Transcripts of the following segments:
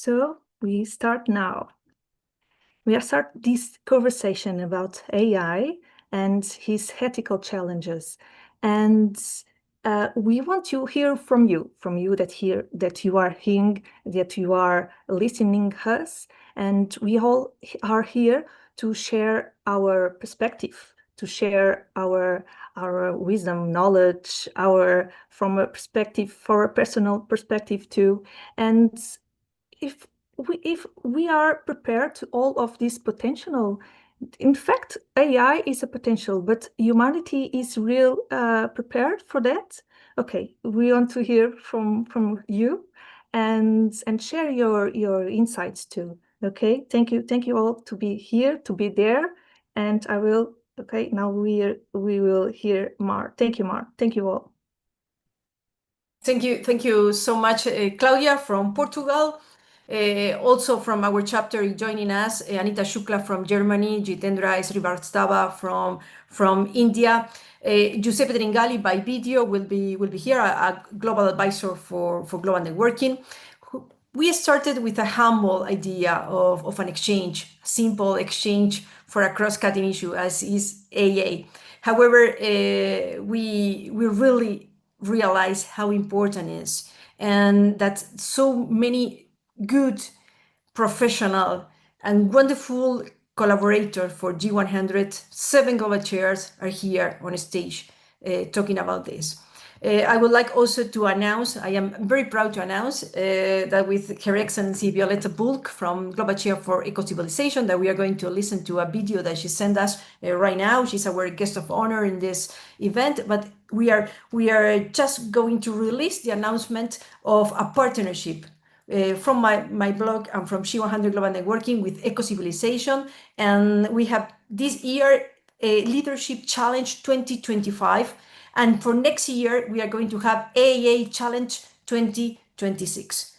So we start now. We start this conversation about AI and his ethical challenges. And we want to hear from you that you are hearing, that you are listening us. And we all are here to share our perspective, to share our wisdom, knowledge, from a perspective, for a personal perspective too. And if we are prepared to all of this potential, in fact, AI is a potential, but humanity is real prepared for that. Okay, we want to hear from you and share your insights too. Okay, thank you all to be here, to be there, and I will. Okay, now we will hear Mar. Thank you, Mar. Thank you all. Thank you so much, Cláudia from Portugal. Also from our chapter joining us, Anita Shukla from Germany, Jitendra Srivastava from India. Giuseppe Tringali by video will be here, a global advisor for global networking. We started with a humble idea of an exchange, a simple exchange for a cross-cutting issue as is AA. However, we really realize how important it is, and that so many good, professional, and wonderful collaborators for G100, 7 global chairs are here on stage talking about this. I would like also to announce, I am very proud to announce that with Her Excellency Violeta Bulc from Global Chair for Ecocivilisation, that we are going to listen to a video that she sent us right now. She's our guest of honor in this event, but we are just going to release the announcement of a partnership from my blog and from G100 Global Networking with Ecocivilisation. And we have this year a Leadership Challenge 2025. And for next year, we are going to have AA Challenge 2026.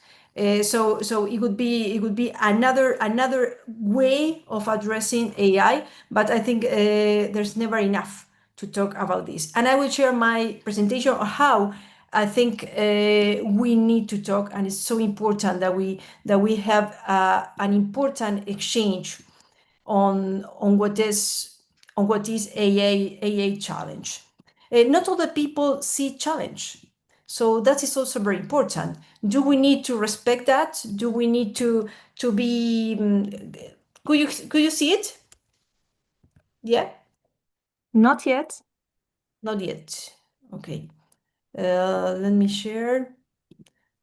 So it would be another way of addressing AI, but I think there's never enough to talk about this. And I will share my presentation on how I think we need to talk, and it's so important that we have an important exchange on what is AA challenge. Not all the people see challenge, so that is also very important. Do we need to respect that? Do we need to be? Could you see it? Yeah. Not yet. Not yet. Okay. Let me share.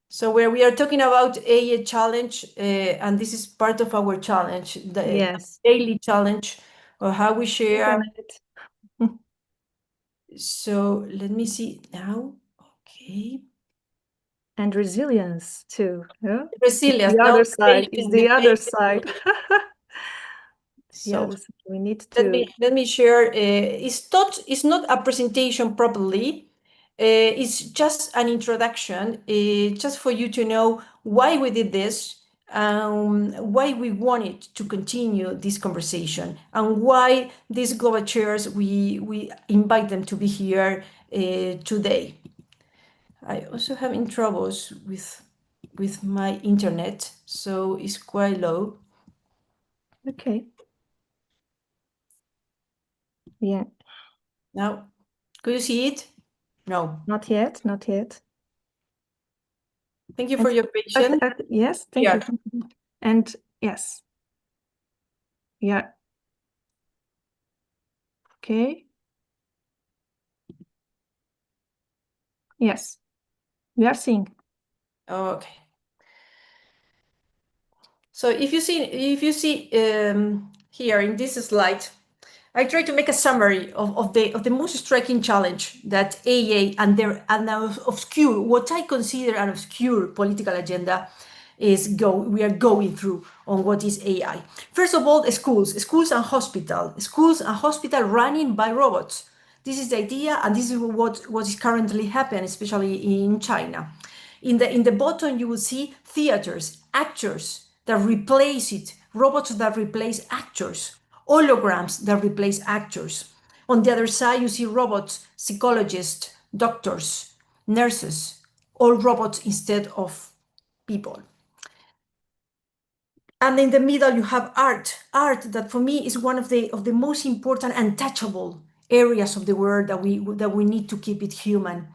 So where we are talking about AA challenge, and this is part of our challenge, the daily challenge, or how we share. So let me see now. Okay. And resilience too. Yeah? Resilience. The other side is the other side. So yes, we need to. Let me share. It's not a presentation properly. It's just an introduction, just for you to know why we did this, why we wanted to continue this conversation, and why these global chairs we invite them to be here today. I also having troubles with my internet, so it's quite low. Okay. Yeah. Now, could you see it? No. Not yet. Not yet. Thank you for your patience. Yes, thank you. And yes. Yeah. Okay. Yes. We are seeing. Okay. So if you see here in this slide, I try to make a summary of the most striking challenge that AA and their obscure, what I consider an obscure political agenda we are going through on what is AI. First of all, schools and hospital running by robots. This is the idea, and this is what is currently happening, especially in China. In the bottom, you will see theaters, actors that replace it, robots that replace actors, holograms that replace actors. On the other side, you see robots, psychologists, doctors, nurses, all robots instead of people. And in the middle, you have art. Art that for me is one of the most important untouchable areas of the world that we need to keep it human.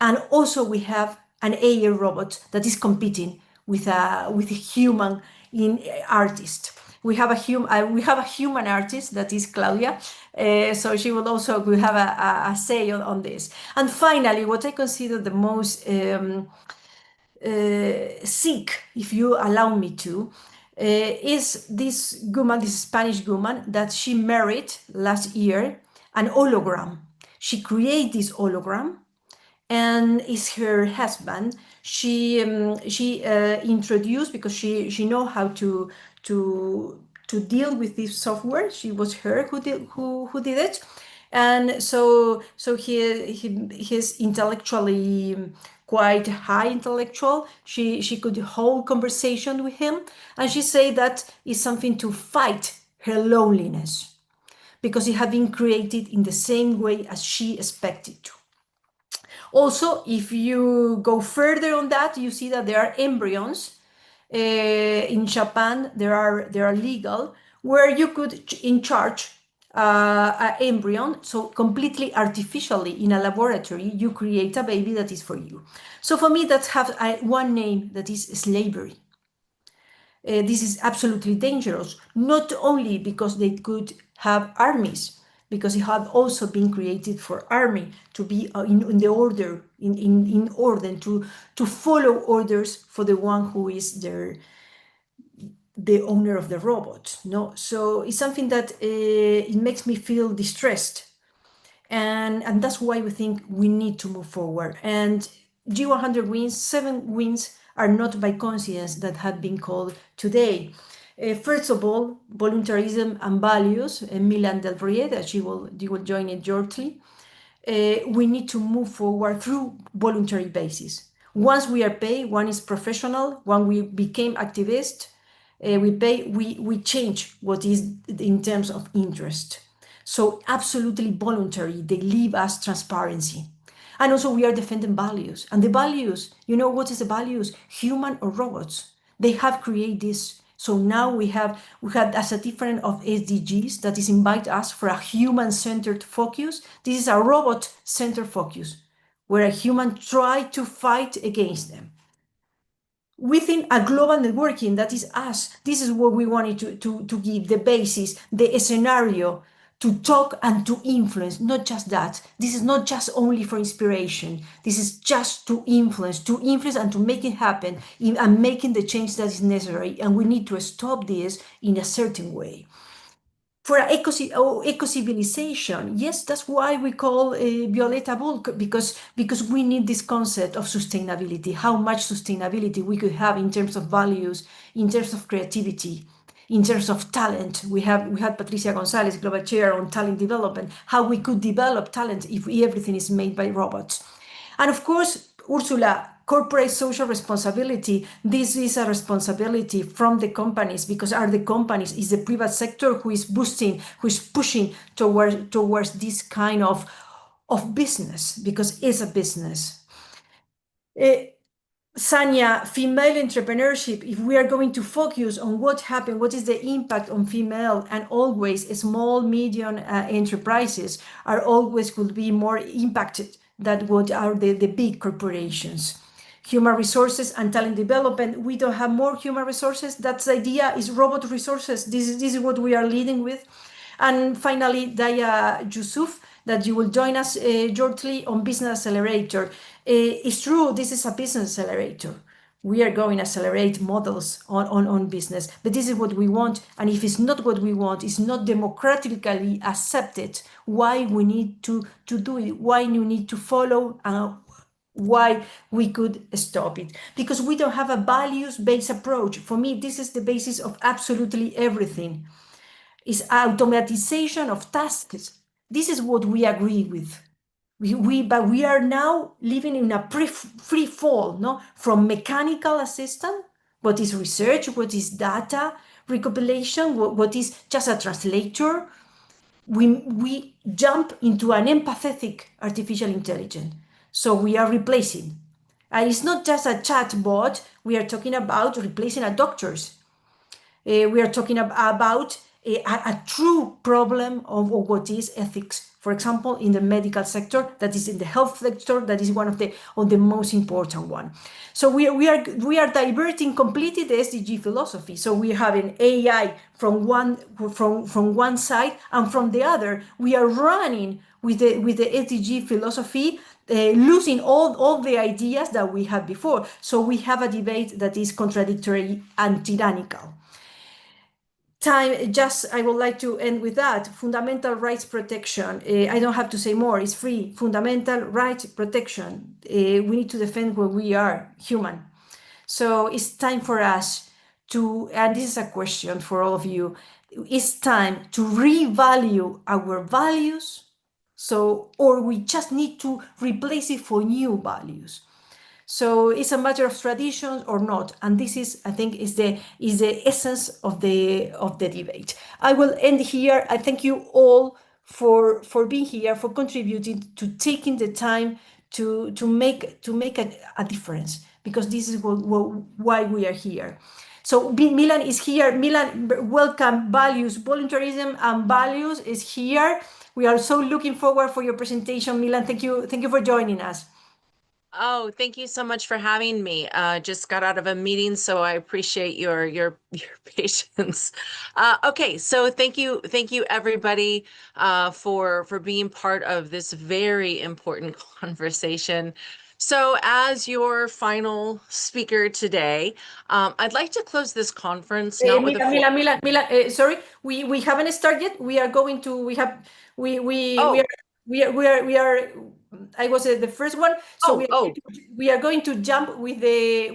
And also we have an AI robot that is competing with a human in artist. We have a human artist that is Cláudia, so she will have a say on this. And finally, what I consider the most sick, if you allow me to, is this woman, this Spanish woman, that she married last year an hologram. She created this hologram, and is her husband. She introduced, because she know how to deal with this software. She was her who did it, and so he's intellectually quite high intellectual. She could hold conversation with him, and she said that is something to fight her loneliness, because it had been created in the same way as she expected to. Also, if you go further on that, you see that there are embryons. In Japan, they are legal, where you could in charge an embryon, so completely artificially in a laboratory, you create a baby that is for you. So for me, that has one name, that is slavery. This is absolutely dangerous, not only because they could have armies, because it had also been created for army to be in the order, in order to follow orders for the one who is the owner of the robot. No, so it's something that it makes me feel distressed, and that's why we think we need to move forward. And G100 wins, 7 wins are not by coincidence that have been called today. First of all, volunteerism and values, Milan-Devi, that you will join it shortly. We need to move forward through voluntary basis. Once we are paid, one is professional, when we became activist, we pay, we change what is in terms of interest. So absolutely voluntary, they leave us transparency. And also we are defending values. And the values, you know what is the values? Human or robots? They have created this. So now we had as a different of SDGs that is invite us for a human-centered focus. This is a robot-centered focus, where a human try to fight against them. Within a global networking, that is us, this is what we wanted to give the basis, the scenario, to talk and to influence. Not just that. This is not just only for inspiration. This is just to influence and to make it happen and making the change that is necessary. And we need to stop this in a certain way. For ecocivilization, yes, that's why we call Violeta Bulc, because we need this concept of sustainability, how much sustainability we could have in terms of values, in terms of creativity, in terms of talent. We had Patricia Gonzalez, Global Chair on Talent Development, how we could develop talent if everything is made by robots. And of course, Ursula, corporate social responsibility. This is a responsibility from the companies, because are the companies, is the private sector who is boosting, who is pushing towards this kind of business, because it's a business. Sanja, female entrepreneurship, if we are going to focus on what happened, what is the impact on female, and always small, medium enterprises are always could be more impacted than what are the big corporations. Human resources and talent development, we don't have more human resources. That's the idea, is robot resources. This is what we are leading with. And finally, Diah, Yusuf, that you will join us shortly on Business Accelerator. It's true, this is a business accelerator. We are going to accelerate models on business, but this is what we want. And if it's not what we want, it's not democratically accepted, why we need to do it, why you need to follow, why we could stop it. Because we don't have a values-based approach. For me, this is the basis of absolutely everything. It's automatization of tasks. This is what we agree with. But we are now living in a free fall, no? From mechanical assistant, what is research, what is data recompilation, what is just a translator. We jump into an empathetic artificial intelligence. So we are replacing. And it's not just a chat bot, we are talking about replacing a doctors. We are talking about a true problem of what is ethics. For example, in the medical sector, that is in the health sector, that is one of the most important one. So we are diverting completely the SDG philosophy. So we have an AI from one side, and from the other, we are running with the SDG philosophy, losing all the ideas that we had before. So we have a debate that is contradictory and tyrannical. I would like to end with that. Fundamental rights protection. I don't have to say more. It's free. Fundamental rights protection. We need to defend what we are, human. So it's time for us to, and this is a question for all of you, it's time to revalue our values. So, or we just need to replace it for new values. So it's a matter of traditions or not, and this is, I think, is the essence of the debate. I will end here. I thank you all for being here, for contributing, to taking the time to make a difference, because this is why we are here. So Milan is here. Milan, welcome. Values, volunteerism, and values is here. We are so looking forward for your presentation, Milan. Thank you for joining us. Oh, thank you so much for having me. Just got out of a meeting, so I appreciate your patience. Okay, so thank you everybody for being part of this very important conversation. So as your final speaker today, I'd like to close this conference not with a Milan, sorry, we haven't started yet. We are going to, we are, I was the first one, so we are going to jump with Her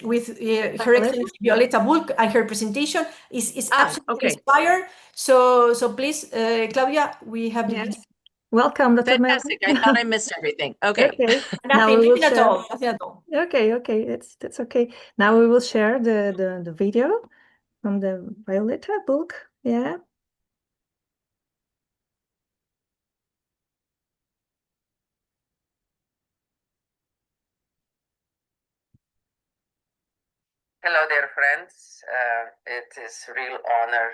Excellency Violeta Bulc, and her presentation is absolutely inspired. So please, Cláudia, we have to. Yes. Welcome, Dr. Fantastic. I thought I missed everything. Okay. Nothing at all. Okay, that's okay. Now we will share the video from the Violeta book. Yeah. Hello, dear friends. It is a real honor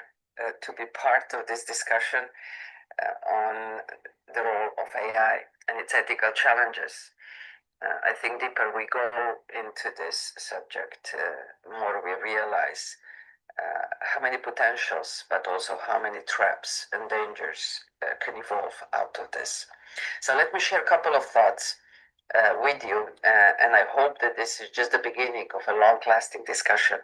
to be part of this discussion on the role of AI and its ethical challenges. I think deeper we go into this subject, more we realize how many potentials, but also how many traps and dangers can evolve out of this. So let me share a couple of thoughts with you, and I hope that this is just the beginning of a long-lasting discussion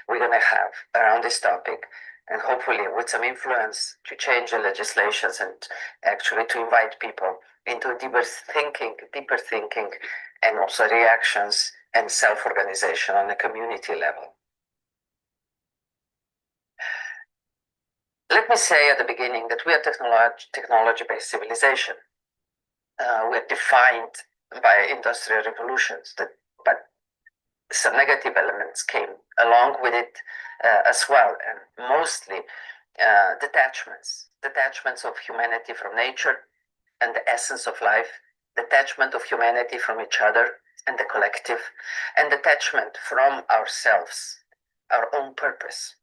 we're going to have around this topic, and hopefully with some influence to change the legislations and actually to invite people into deeper thinking, and also reactions and self-organization on a community level. Let me say at the beginning that we are technology-based civilization. We're defined by industrial revolutions, but some negative elements came along with it as well, and mostly detachments of humanity from nature and the essence of life, detachment of humanity from each other and the collective, and detachment from ourselves, our own purpose.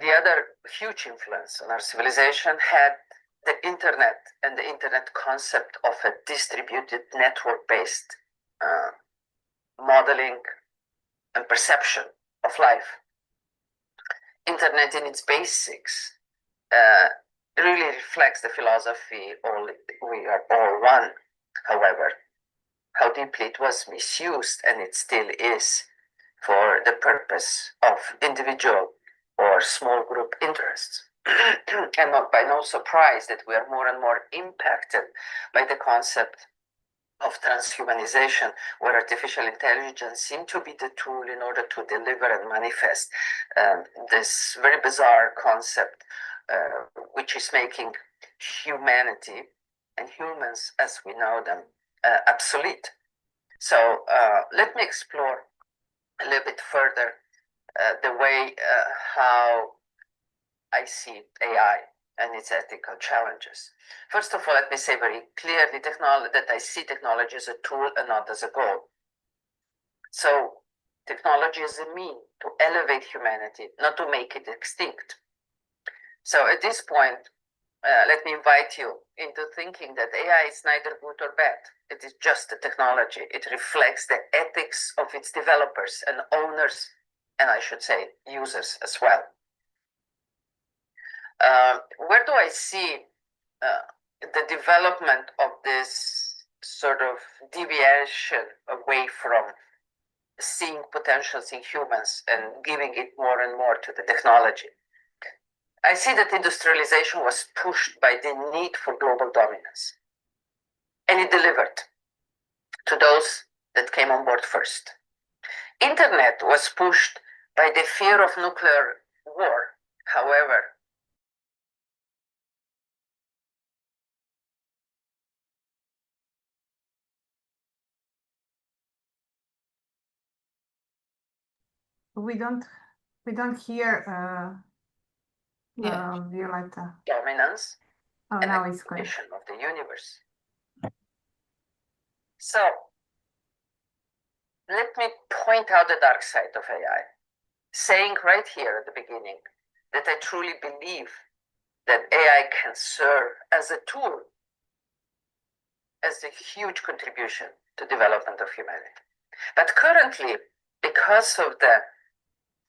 The other huge influence on our civilization had the internet and the internet concept of a distributed network-based modeling and perception of life. Internet in its basics really reflects the philosophy we are all one. However, how deeply it was misused, and it still is, for the purpose of individual or small group interests. And not by no surprise that we are more and more impacted by the concept of transhumanization, where artificial intelligence seems to be the tool in order to deliver and manifest this very bizarre concept, which is making humanity and humans as we know them obsolete. So let me explore a little bit further the way how I see AI and its ethical challenges. First of all, let me say very clearly that I see technology as a tool and not as a goal. So technology is a mean to elevate humanity, not to make it extinct. So at this point, let me invite you into thinking that AI is neither good or bad. It is just a technology. It reflects the ethics of its developers and owners, and I should say users as well. Where do I see the development of this sort of deviation away from seeing potentials in humans and giving it more and more to the technology? I see that industrialization was pushed by the need for global dominance, and it delivered to those that came on board first. Internet was pushed by the fear of nuclear war. However, we don't hear Violeta. Dominance Oh, and now it's clear. exploitation of the universe. So let me point out the dark side of AI, saying right here at the beginning that I truly believe that AI can serve as a tool, as a huge contribution to development of humanity. But currently, because of the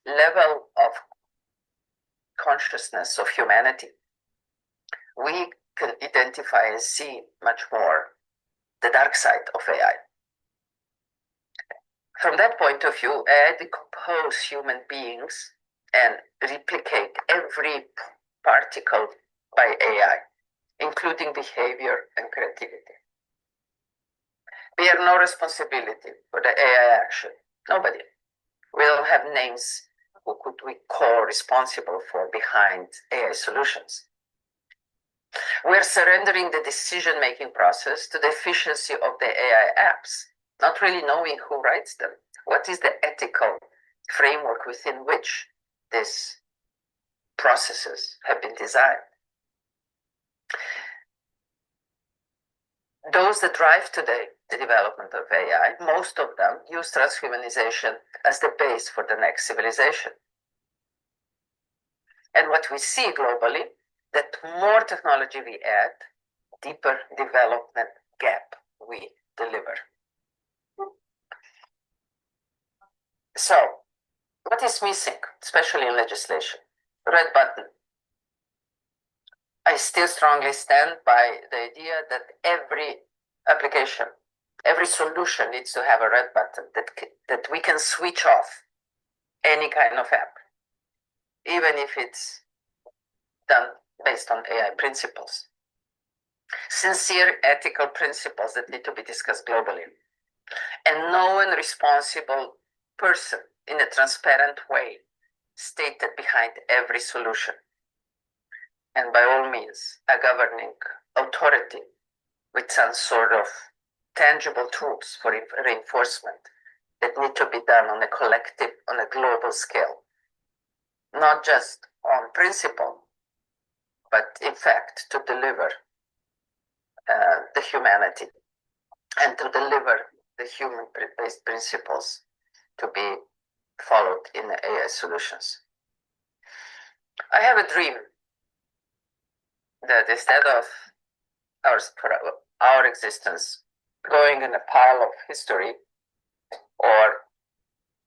level of consciousness of humanity, we can identify and see much more the dark side of AI. From that point of view, AI decomposes human beings and replicate every particle by AI, including behavior and creativity. We have no responsibility for the AI action. Nobody. We don't have names who could we call responsible for behind AI solutions. We're surrendering the decision-making process to the efficiency of the AI apps, not really knowing who writes them. What is the ethical framework within which these processes have been designed? Those that drive today the development of AI, most of them use transhumanization as the base for the next civilization. And what we see globally, that more technology we add, deeper development gap we deliver. So, what is missing, especially in legislation? Red button. I still strongly stand by the idea that every application, every solution needs to have a red button that we can switch off any kind of app, even if it's done based on AI principles. Sincere ethical principles that need to be discussed globally. And no one responsible person in a transparent way stated behind every solution. And by all means, a governing authority with some sort of tangible tools for reinforcement that need to be done on a collective, on a global scale. Not just on principle, but in fact to deliver the humanity and to deliver the human-based principles to be followed in AI solutions. I have a dream that instead of our existence going in a pile of history or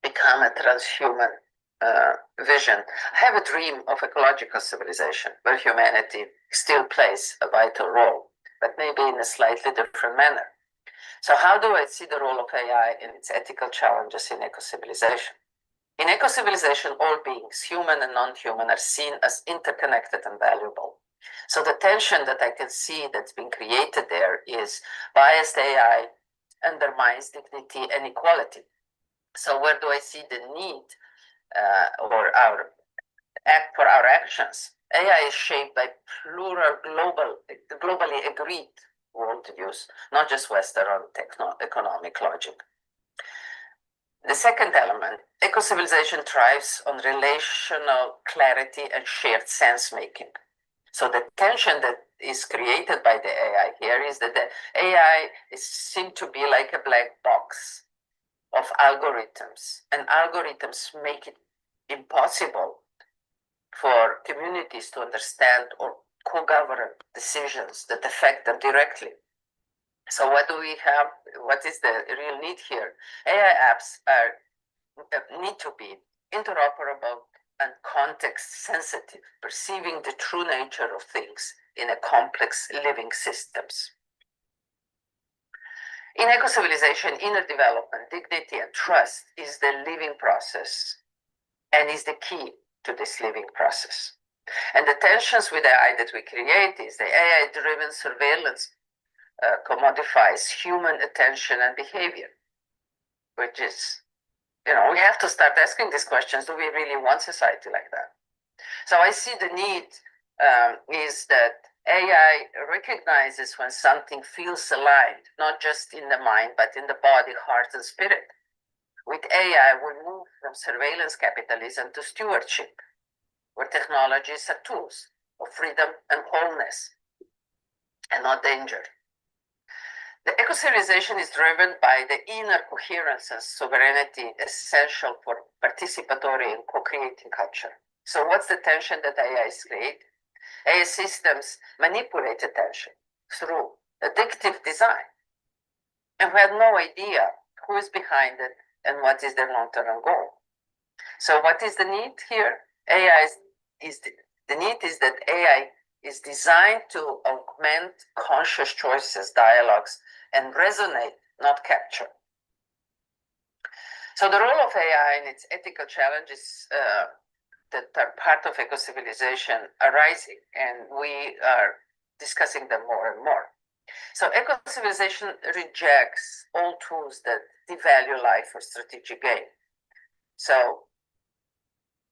become a transhuman vision, I have a dream of ecological civilization where humanity still plays a vital role, but maybe in a slightly different manner. So how do I see the role of AI in its ethical challenges in ecocivilization? In ecocivilization, all beings, human and non-human, are seen as interconnected and valuable. So the tension that I can see that's been created there is biased AI undermines dignity and equality. So where do I see the need for our actions? AI is shaped by plural globally agreed worldviews, not just Western economic logic. The second element, ecocivilization thrives on relational clarity and shared sense-making. So the tension that is created by the AI here is that the AI is seen to be like a black box of algorithms, and algorithms make it impossible for communities to understand or co-govern decisions that affect them directly. So what do we have? What is the real need here? AI apps need to be interoperable and context sensitive, perceiving the true nature of things in a complex living systems. In eco-civilization, inner development, dignity, and trust is the living process and is the key to this living process. And the tensions with AI that we create is the AI-driven surveillance commodifies human attention and behavior, which is, we have to start asking these questions. Do we really want society like that? So I see the need is that AI recognizes when something feels aligned, not just in the mind, but in the body, heart, and spirit. With AI, we move from surveillance capitalism to stewardship, where technologies are tools of freedom and wholeness, and not danger. The eco-civilization is driven by the inner coherence and sovereignty essential for participatory and co-creating culture. So what's the tension that AI is creating? AI systems manipulate attention through addictive design, and we have no idea who is behind it and what is their long-term goal. So what is the need here? The need is that AI is designed to augment conscious choices, dialogues, and resonate, not capture. So the role of AI and its ethical challenges that are part of eco-civilization are rising, and we are discussing them more and more. So eco-civilization rejects all tools that devalue life for strategic gain. So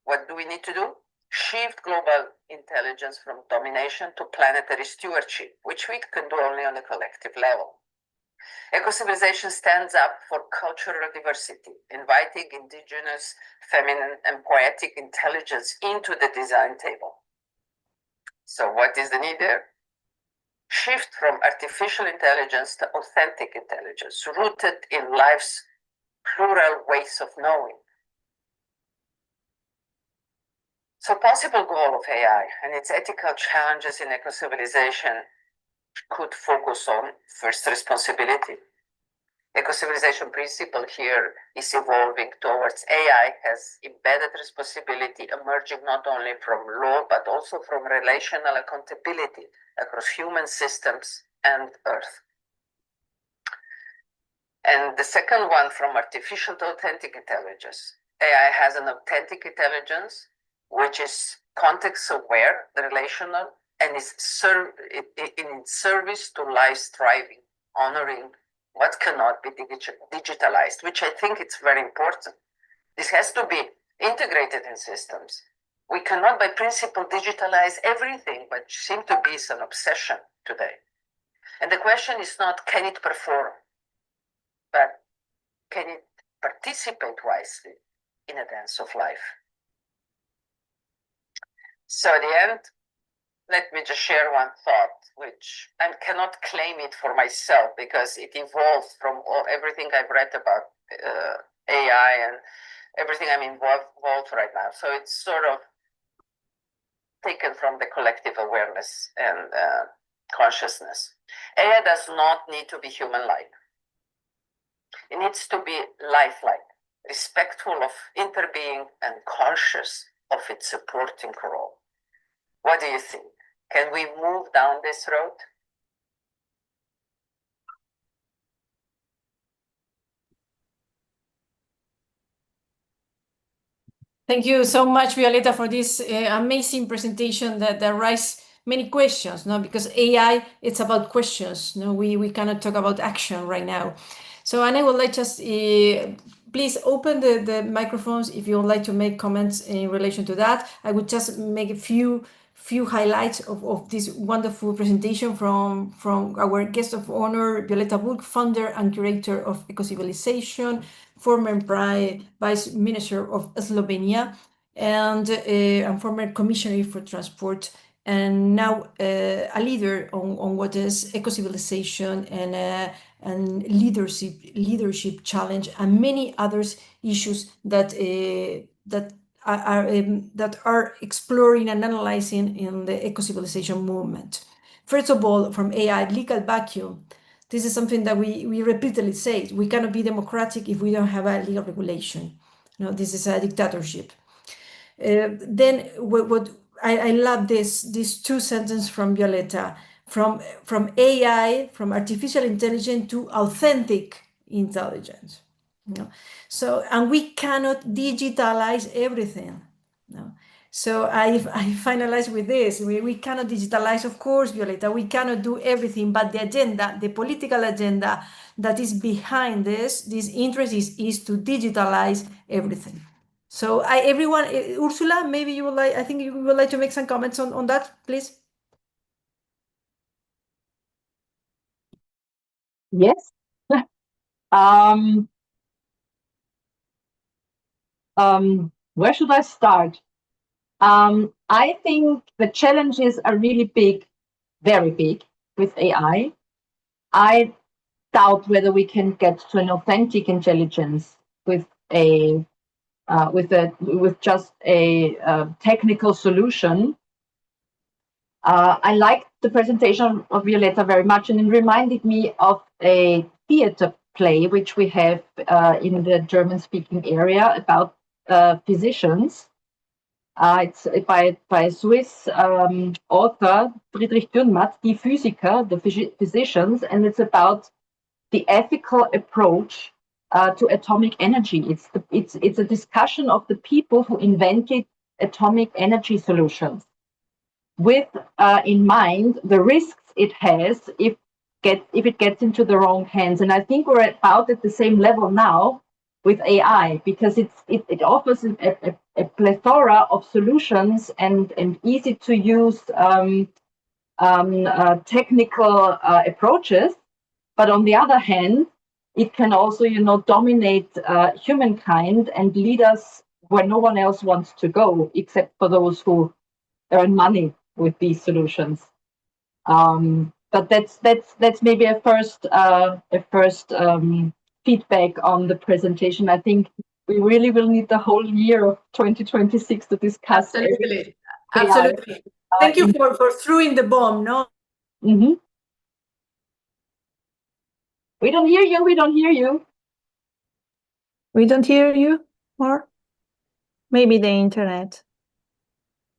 what do we need to do? Shift global intelligence from domination to planetary stewardship, which we can do only on a collective level. Eco-civilization stands up for cultural diversity, inviting indigenous, feminine, and poetic intelligence into the design table. So what is the need there? Shift from artificial intelligence to authentic intelligence, rooted in life's plural ways of knowing. So possible goal of AI and its ethical challenges in eco-civilization could focus on first responsibility. Eco-civilization principle here is evolving towards AI has embedded responsibility emerging not only from law, but also from relational accountability across human systems and Earth. And the second one, from artificial to authentic intelligence. AI has an authentic intelligence, which is context-aware, relational, and is in service to life's thriving, honoring what cannot be digitalized, which I think it's very important. This has to be integrated in systems. We cannot, by principle, digitalize everything, but seems to be an obsession today. And the question is not, can it perform, but can it participate wisely in a dance of life? So at the end, let me just share one thought, which I cannot claim it for myself because it evolved from everything I've read about AI and everything I'm involved right now. So it's sort of taken from the collective awareness and consciousness. AI does not need to be human-like. It needs to be lifelike, respectful of interbeing and conscious of its supporting role. What do you think? Can we move down this road? Thank you so much, Violeta, for this amazing presentation that raises many questions, no? Because AI, it's about questions. No, we cannot talk about action right now. So, and I would like just please open the microphones if you would like to make comments in relation to that. I would just make a few highlights of this wonderful presentation from our guest of honor, Violeta Bulc, founder and curator of Ecocivilisation, former Vice Minister of Slovenia, and former Commissioner for Transport and now a leader on what is eco-civilization and leadership challenge and many other issues that are exploring and analyzing in the eco-civilization movement. First of all, from AI legal vacuum, this is something that we repeatedly say. We cannot be democratic if we don't have a legal regulation. This is a dictatorship. Then what I love these two sentences from Violeta, from AI, from artificial intelligence to authentic intelligence. So, and we cannot digitalize everything. So I finalize with this. We cannot digitalize, of course, Violeta, we cannot do everything, but the agenda, the political agenda that is behind this interest is to digitalize everything. So everyone, Ursula, maybe you would like, I think you would like to make some comments on that, please. Yes. Where should I start? I think the challenges are really big, very big with AI. I doubt whether we can get to an authentic intelligence with just a technical solution. I liked the presentation of Violeta very much, and it reminded me of a theater play which we have in the German-speaking area about physicians. It's by a Swiss author, Friedrich Dürrenmatt, Die Physiker, the physicians, and it's about the ethical approach to atomic energy. It's a discussion of the people who invented atomic energy solutions, with in mind the risks it has if it gets into the wrong hands. And I think we're about at the same level now with AI, because it offers a plethora of solutions and easy to use technical approaches. But on the other hand, it can also, dominate humankind and lead us where no one else wants to go, except for those who earn money with these solutions. But that's maybe a first feedback on the presentation. I think we really will need the whole year of 2026 to discuss. Absolutely. Thank you for throwing the bomb. No. Mm-hmm. We don't hear you. We don't hear you. We don't hear you, or maybe the internet.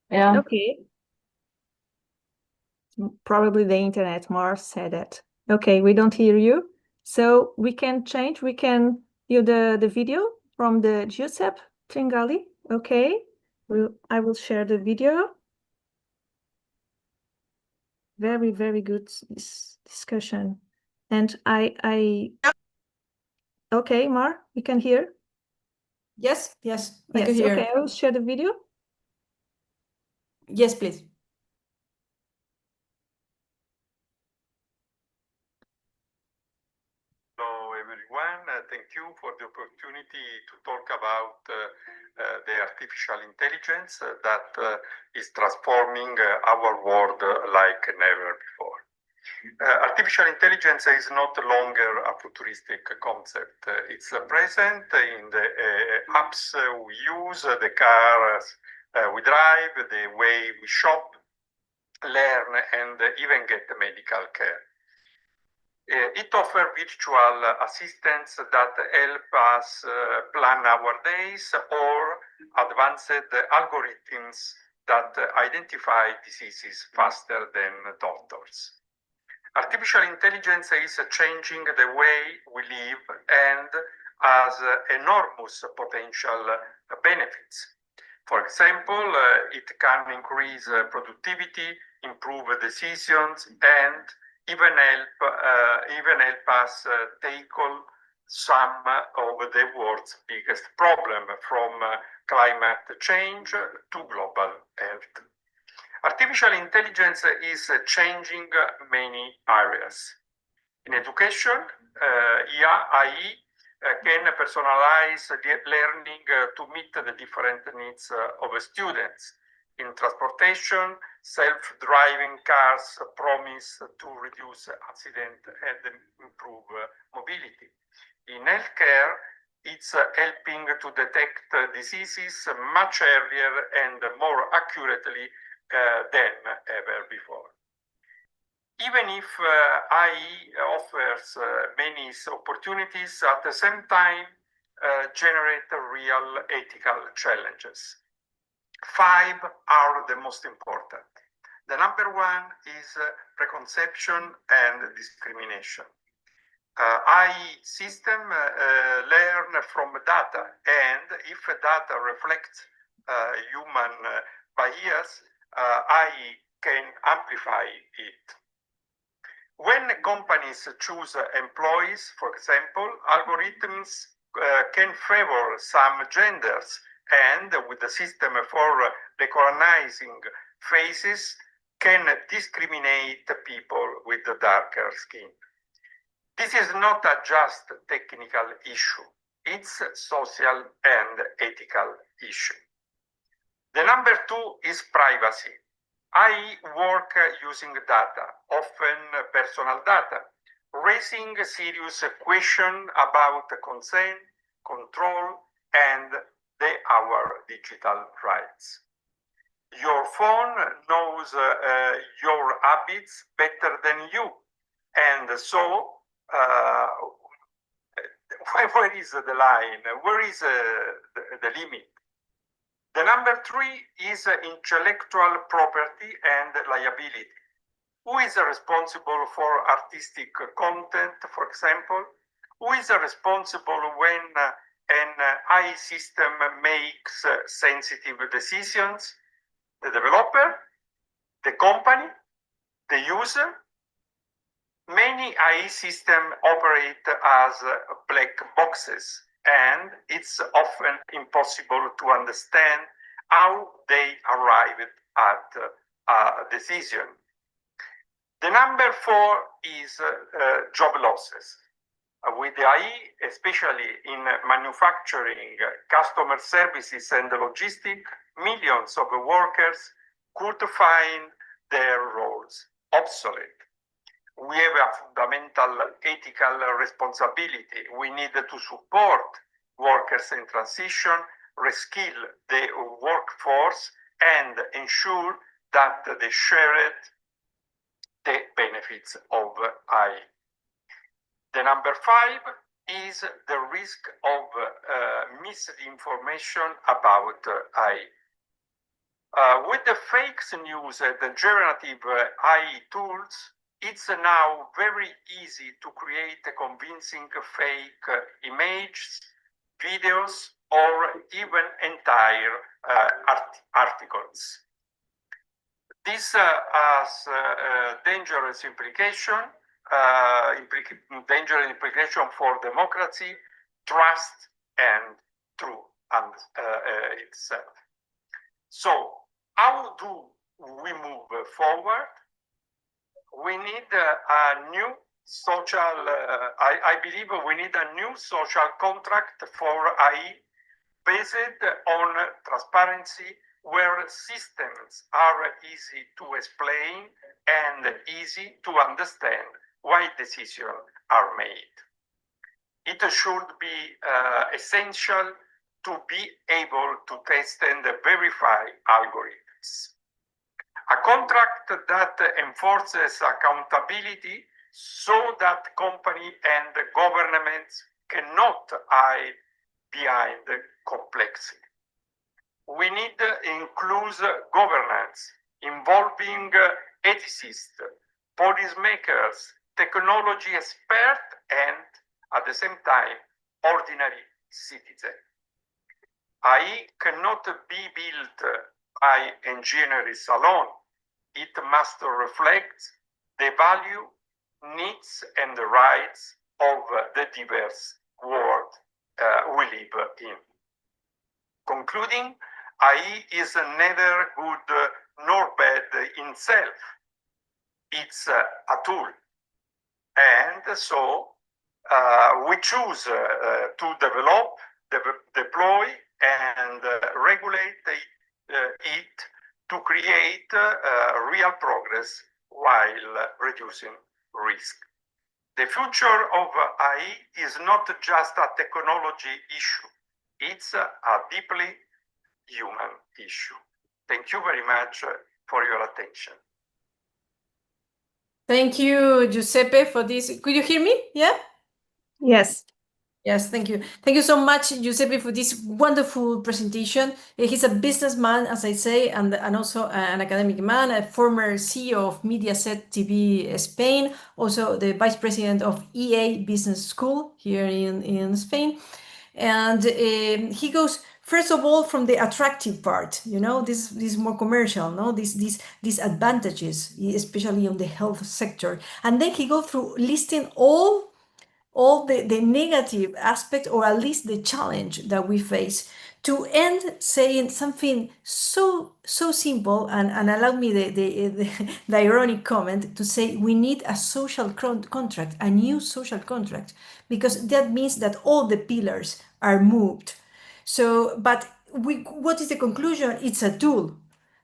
Yeah. Okay. Probably the internet. Mark said that. Okay, we don't hear you. So we can change. We can view the video from the Giuseppe Tringali. Okay. I will share the video. Very, very good discussion. And okay, Mar, you can hear? Yes, I can hear. Okay, I will share the video. Yes, please. Hello, everyone. Thank you for the opportunity to talk about the artificial intelligence that is transforming our world like never before. Artificial intelligence is no longer a futuristic concept. It's present in the apps we use, the cars we drive, the way we shop, learn, and even get medical care. It offers virtual assistants that help us plan our days, or advanced algorithms that identify diseases faster than doctors. Artificial intelligence is changing the way we live and has enormous potential benefits. For example, it can increase productivity, improve decisions, and even help us tackle some of the world's biggest problems, from climate change to global health. Artificial intelligence is changing many areas. In education, AI can personalize learning to meet the different needs of students. In transportation, self-driving cars promise to reduce accident and improve mobility. In healthcare, it's helping to detect diseases much earlier and more accurately than ever before. Even if AI offers many opportunities, at the same time generate real ethical challenges. 5 are the most important. The number 1 is preconception and discrimination. AI system learn from data, and if data reflects human bias, AI can amplify it. When companies choose employees, for example, algorithms can favor some genders, and with the system for recognizing faces, can discriminate people with darker skin. This is not a just technical issue, it's a social and ethical issue. The number 2 is privacy. I work using data, often personal data, raising serious questions about consent, control, and our digital rights. Your phone knows your habits better than you, and so where is the line? Where is the limit? The number 3 is intellectual property and liability. Who is responsible for artistic content, for example? Who is responsible when an AI system makes sensitive decisions? The developer, the company, the user? Many AI systems operate as black boxes, and it's often impossible to understand how they arrived at a decision. The number 4 is job losses. With AI, especially in manufacturing, customer services, and logistics, millions of workers could find their roles obsolete. We have a fundamental ethical responsibility. We need to support workers in transition, reskill the workforce, and ensure that they share the benefits of AI. The number 5 is the risk of misinformation about AI. With the fake news and the generative AI tools, it's now very easy to create convincing fake images, videos, or even entire articles. This has dangerous implication for democracy, trust, and truth itself. So, how do we move forward? We need a new social, I believe we need a new social contract for AI based on transparency, where systems are easy to explain and easy to understand why decisions are made. It should be essential to be able to test and verify algorithms. A contract that enforces accountability so that companies and governments cannot hide behind complexity. We need inclusive governance involving ethicists, policymakers, technology experts, and at the same time, ordinary citizens. AI cannot be built by engineers alone. It must reflect the value, needs, and the rights of the diverse world we live in. Concluding, AI is neither good nor bad in itself. It's a tool. And so we choose to develop, deploy, and regulate it to create real progress while reducing risk. The future of AI is not just a technology issue, it's a deeply human issue. Thank you very much for your attention. Thank you, Giuseppe, for this. Could you hear me? Yeah? Yes. Yes, thank you. Thank you so much, Giuseppe, for this wonderful presentation. He's a businessman, as I say, and also an academic man, a former CEO of Mediaset TV Spain, also the vice president of EA Business School here in Spain. And he goes, first of all, from the attractive part, you know, this more commercial, no, these advantages, especially on the health sector. And then he goes through listing all the negative aspect, or at least the challenge that we face, to end saying something so simple, and allow me the ironic comment to say we need a social contract, a new social contract, because that means that all the pillars are moved. So, but what is the conclusion? It's a tool.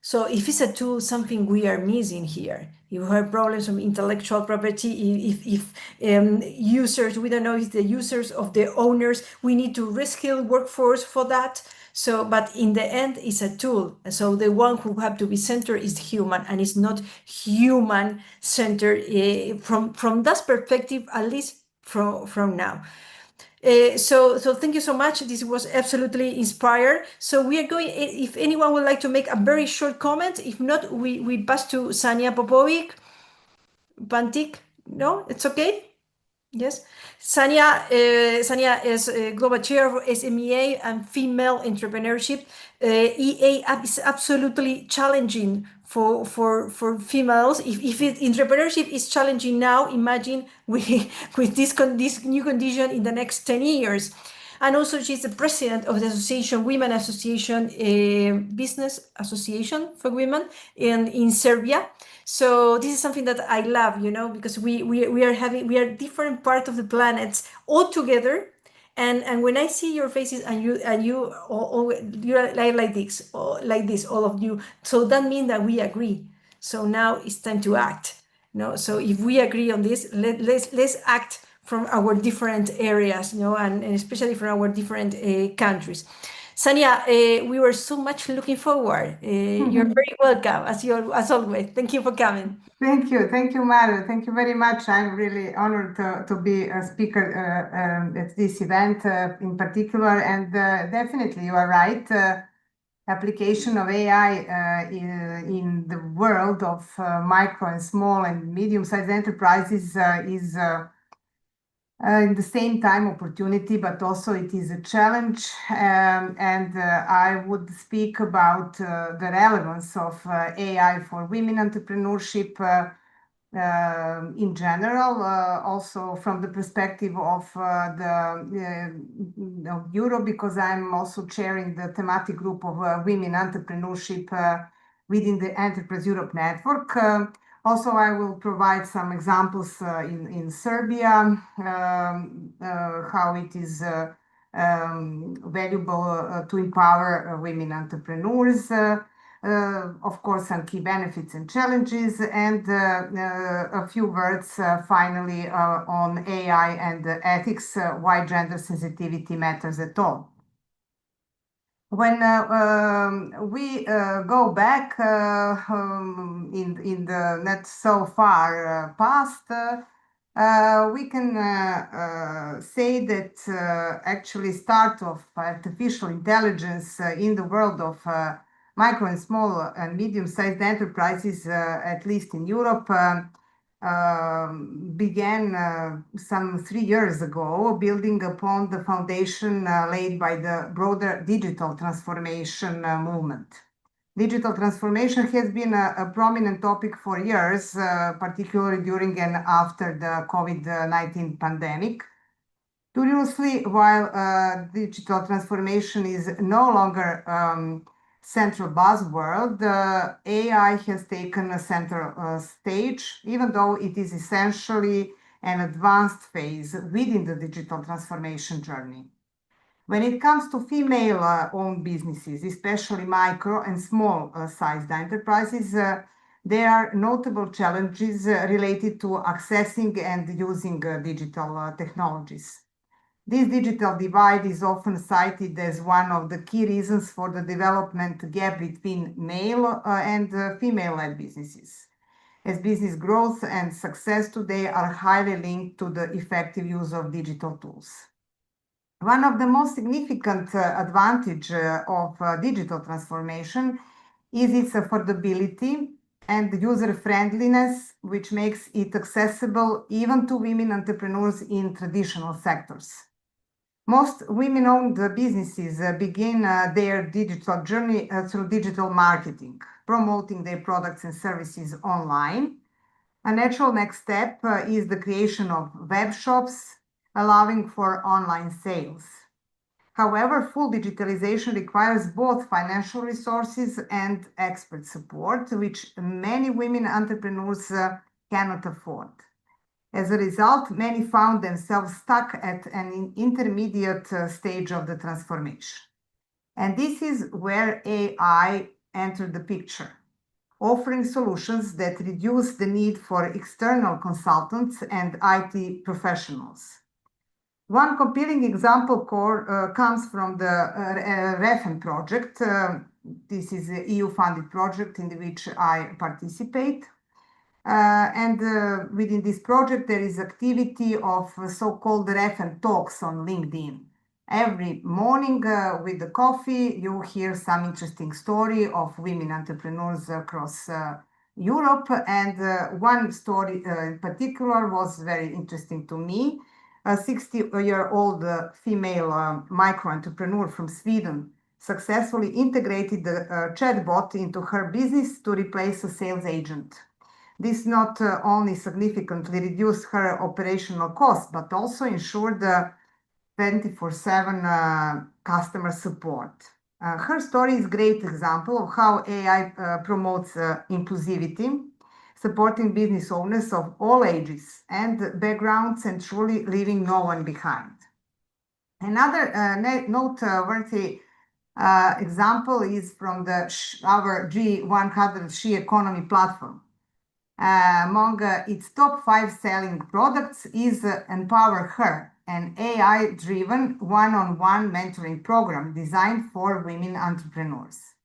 So if it's a tool, something we are missing here. You have problems of intellectual property. If users, we don't know if the users of the owners, we need to reskill workforce for that. So, but in the end, it's a tool. So the one who have to be centered is human, and it's not human centered from that perspective, at least from now. So thank you so much. This was absolutely inspired. So we are going, if anyone would like to make a very short comment, if not, we pass to Sanja Popovic. Pantic, no, it's okay? Yes. Sanja is Global Chair of SMEA and Female Entrepreneurship. EA is absolutely challenging for females. If entrepreneurship is challenging now, imagine with this new condition in the next 10 years. And also she's the president of the association, Women Association, Business Association for Women in Serbia. So this is something that I love, you know, because we are different parts of the planet all together. And when I see your faces and you are like this, all of you, so that means that we agree. So now it's time to act. No, so if we agree on this, let's act from our different areas, you know, and especially from our different countries. Sanja, we were so much looking forward. You're very welcome, as always. Thank you for coming. Thank you, Mario. Thank you very much. I'm really honored to be a speaker at this event in particular. And definitely, you are right. Application of AI in the world of micro and small and medium-sized enterprises is in the same time opportunity, but also it is a challenge. And I would speak about the relevance of AI for women entrepreneurship in general, also from the perspective of Europe, because I'm also chairing the thematic group of women entrepreneurship within the Enterprise Europe network. Also, I will provide some examples in Serbia, how it is valuable to empower women entrepreneurs, of course, some key benefits and challenges, and a few words finally on AI and ethics, why gender sensitivity matters at all. When we go back in the not so far past, we can say that actually start of artificial intelligence in the world of micro and small and medium-sized enterprises, at least in Europe, began some 3 years ago, building upon the foundation laid by the broader digital transformation movement. Digital transformation has been a prominent topic for years, particularly during and after the COVID-19 pandemic. Curiously, while digital transformation is no longer central buzzword, AI has taken a center stage, even though it is essentially an advanced phase within the digital transformation journey. When it comes to female-owned businesses, especially micro and small-sized enterprises, there are notable challenges related to accessing and using digital technologies. This digital divide is often cited as one of the key reasons for the development gap between male and female-led businesses, as business growth and success today are highly linked to the effective use of digital tools. One of the most significant advantage of digital transformation is its affordability and user-friendliness, which makes it accessible even to women entrepreneurs in traditional sectors. Most women-owned businesses begin their digital journey through digital marketing, promoting their products and services online. A natural next step is the creation of web shops, allowing for online sales. However, full digitalization requires both financial resources and expert support, which many women entrepreneurs cannot afford. As a result, many found themselves stuck at an intermediate stage of the transformation. And this is where AI entered the picture, offering solutions that reduce the need for external consultants and IT professionals. One compelling example comes from the REFEN project. This is an EU-funded project in which I participate. Within this project, there is activity of so-called REFEN talks on LinkedIn. Every morning with the coffee, you hear some interesting story of women entrepreneurs across Europe. And one story in particular was very interesting to me. A 60-year-old female micro-entrepreneur from Sweden successfully integrated the chatbot into her business to replace a sales agent. This not only significantly reduced her operational costs, but also ensured 24/7 customer support. Her story is a great example of how AI promotes inclusivity, supporting business owners of all ages and backgrounds and truly leaving no one behind. Another noteworthy example is from our G100 She Economy platform. Among its top 5 selling products is Empower Her, an AI-driven one-on-one mentoring program designed for women entrepreneurs.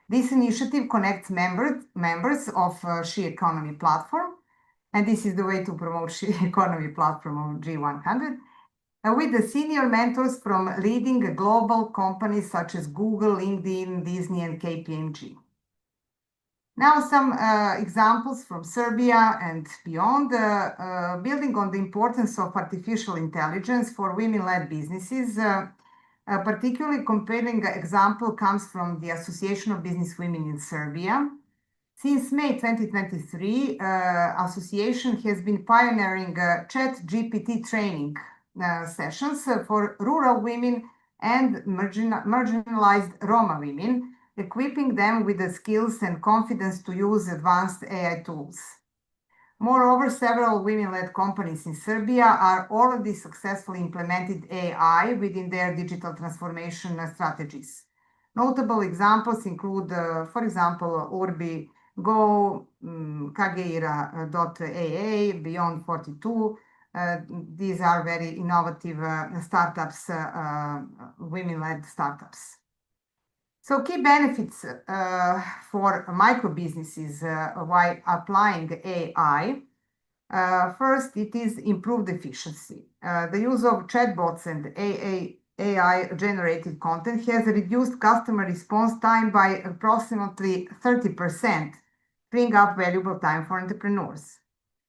This initiative connects members of She Economy platform, and this is the way to promote She Economy platform on G100, with the senior mentors from leading global companies such as Google, LinkedIn, Disney, and KPMG. Now, some examples from Serbia and beyond, building on the importance of artificial intelligence for women-led businesses. A particularly compelling example comes from the Association of Business Women in Serbia. Since May 2023, association has been pioneering ChatGPT training sessions for rural women and marginalized Roma women, equipping them with the skills and confidence to use advanced AI tools. Moreover, several women-led companies in Serbia are already successfully implemented AI within their digital transformation strategies. Notable examples include, for example, Urbi Go, Kageira.aa, Beyond 42. These are very innovative startups, women-led startups. So key benefits for micro businesses while applying AI. First, it is improved efficiency. The use of chatbots and AI-generated content has reduced customer response time by approximately 30%, freeing up valuable time for entrepreneurs.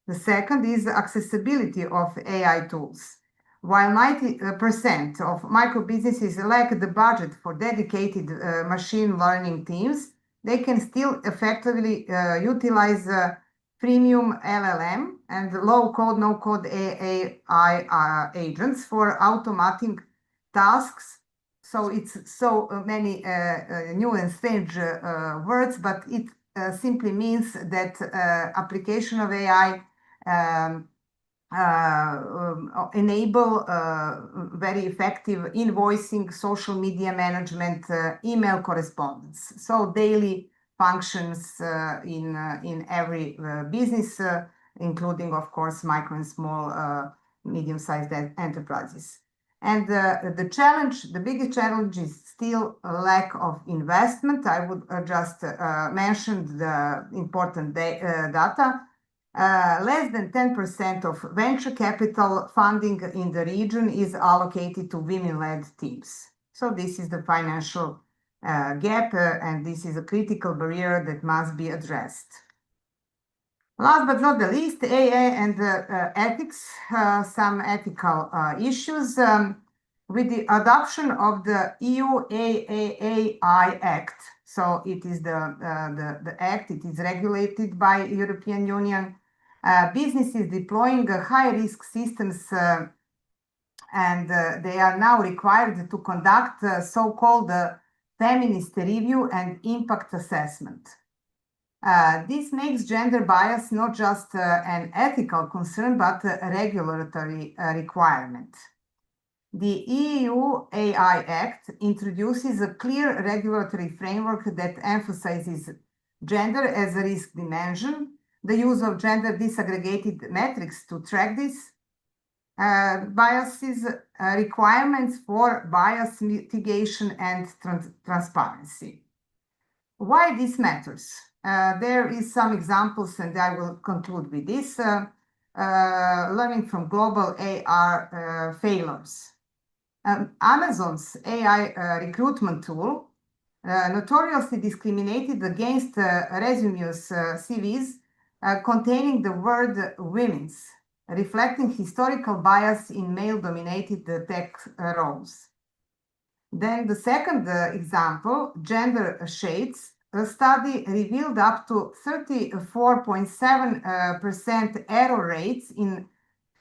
The second is accessibility of AI tools. While 90% of micro businesses lack the budget for dedicated machine learning teams, they can still effectively utilize premium LLM and low-code, no-code AI agents for automating tasks. So it's so many new and strange words, but it simply means that application of AI enable very effective invoicing, social media management, email correspondence. So daily functions in every business, including, of course, micro and small, medium-sized enterprises. And the biggest challenge is still a lack of investment. I would just mention the important data. Less than 10% of venture capital funding in the region is allocated to women-led teams. So this is the financial gap, and this is a critical barrier that must be addressed. Last but not the least, AI and ethics, some ethical issues. With the adoption of the EU AI Act, so it is the act, it is regulated by European Union, businesses deploying high-risk systems and they are now required to conduct so-called feminist review and impact assessment. This makes gender bias not just an ethical concern, but a regulatory requirement. The EU AI Act introduces a clear regulatory framework that emphasizes gender as a risk dimension, the use of gender disaggregated metrics to track this, biases, requirements for bias mitigation and transparency. Why this matters? There is some examples, and I will conclude with this. Learning from global AI failures. Amazon's AI recruitment tool notoriously discriminated against resumes, CVs, containing the word women's, reflecting historical bias in male-dominated tech roles. Then the second example, gender shades. A study revealed up to 34.7% error rates in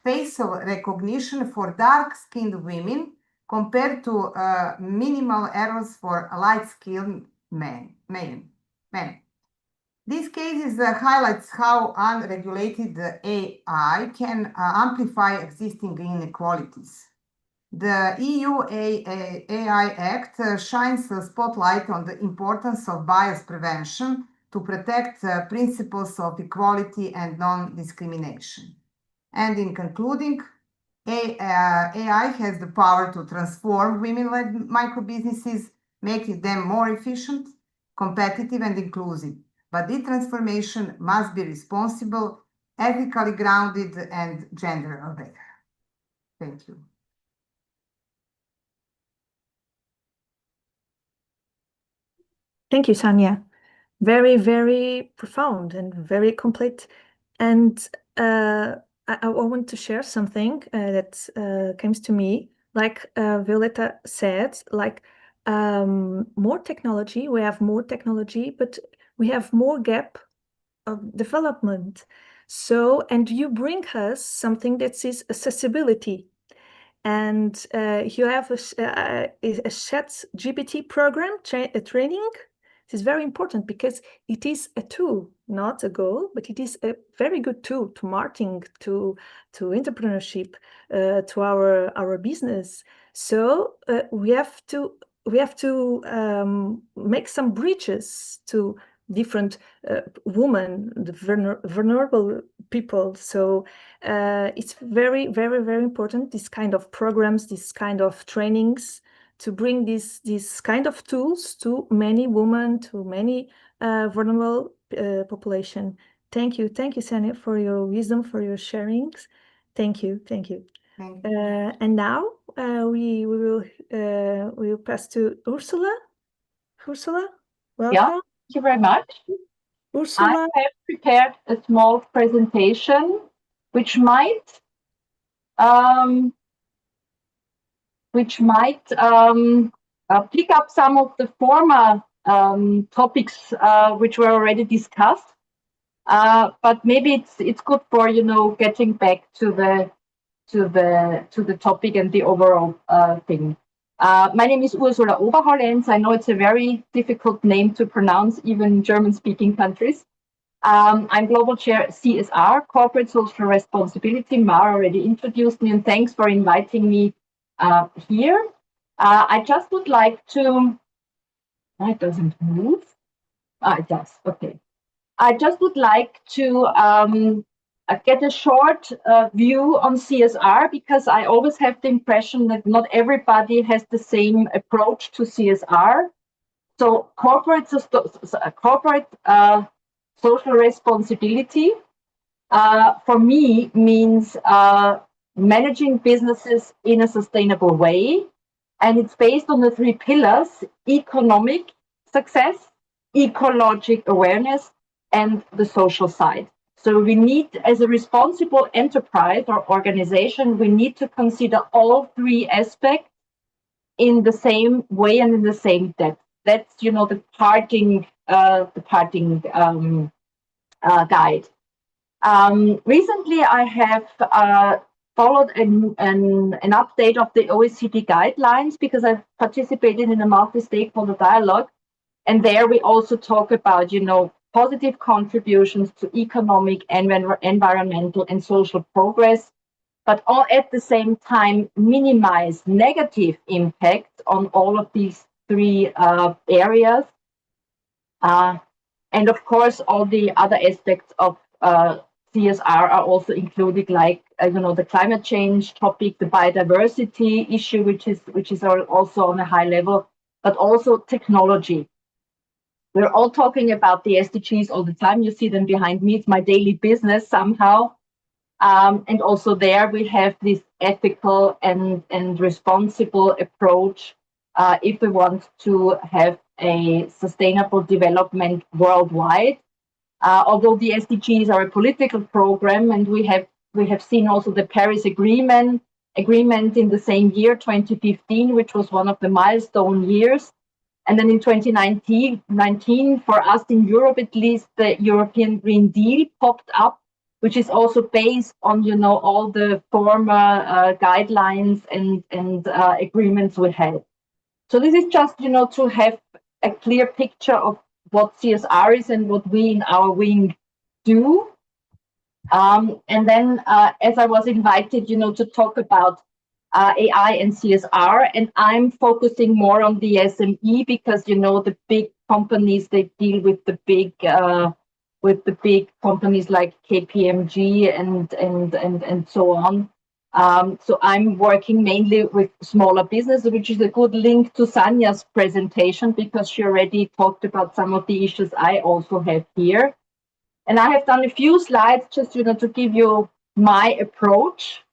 facial recognition for dark-skinned women compared to minimal errors for light-skinned men. These cases highlights how unregulated AI can amplify existing inequalities. The EU AI Act shines a spotlight on the importance of bias prevention to protect principles of equality and non-discrimination. And in concluding, AI has the power to transform women-led microbusinesses, making them more efficient, competitive, and inclusive. But this transformation must be responsible, ethically grounded, and gender-aware. Thank you. Thank you, Sanja. Very, very profound and very complete. And I want to share something that comes to me. Like Violeta said, like more technology, we have more technology, but we have more gap of development. So, and you bring us something that is accessibility. And you have a ChatGPT program training. It is very important because it is a tool, not a goal, but it is a very good tool to marketing, to entrepreneurship, to our business. So we have to make some bridges to different women, the vulnerable people. So it's very, very, very important, this kind of programs, this kind of trainings, to bring these kind of tools to many women, to many vulnerable population. Thank you, Sanja, for your wisdom, for your sharings. Thank you. And now we will pass to Ursula. Ursula, welcome. Yeah, thank you very much. Ursula, I have prepared a small presentation which might pick up some of the former topics which were already discussed, but maybe it's good for getting back to the topic and the overall thing. My name is Ursula Orbenhollenzer. I know it's a very difficult name to pronounce, even in German-speaking countries. I'm Global Chair CSR, Corporate Social Responsibility. Mara already introduced me, and thanks for inviting me here. I just would like to, it doesn't move. It does, okay. I just would like to get a short view on CSR, because I always have the impression that not everybody has the same approach to CSR. So corporate social responsibility for me means managing businesses in a sustainable way. And it's based on the 3 pillars: economic success, ecologic awareness, and the social side. So we need, as a responsible enterprise or organization, we need to consider all 3 aspects in the same way and in the same depth. That's, the parting guide. Recently, I have followed an update of the OECD guidelines, because I've participated in a multi-stakeholder dialogue. And there we also talk about, positive contributions to economic, environmental, and social progress, but all at the same time minimize negative impacts on all of these 3 areas. And of course, all the other aspects of CSR are also included, like the climate change topic, the biodiversity issue, which is also on a high level, but also technology. We're all talking about the SDGs all the time. You see them behind me. It's my daily business somehow. And also there we have this ethical and responsible approach if we want to have a sustainable development worldwide. Although the SDGs are a political program, and we have seen also the Paris Agreement in the same year, 2015, which was one of the milestone years. And then in 2019, for us in Europe at least, the European Green Deal popped up, which is also based on, all the former guidelines and agreements we had. So this is just, to have a clear picture of what CSR is and what we in our wing do. And then as I was invited, to talk about AI and CSR, and I'm focusing more on the SME, because, the big companies, they deal with the big companies like KPMG and so on. So I'm working mainly with smaller businesses, which is a good link to Sanja's presentation, because she already talked about some of the issues I also have here. And I have done a few slides just, to give you my approach.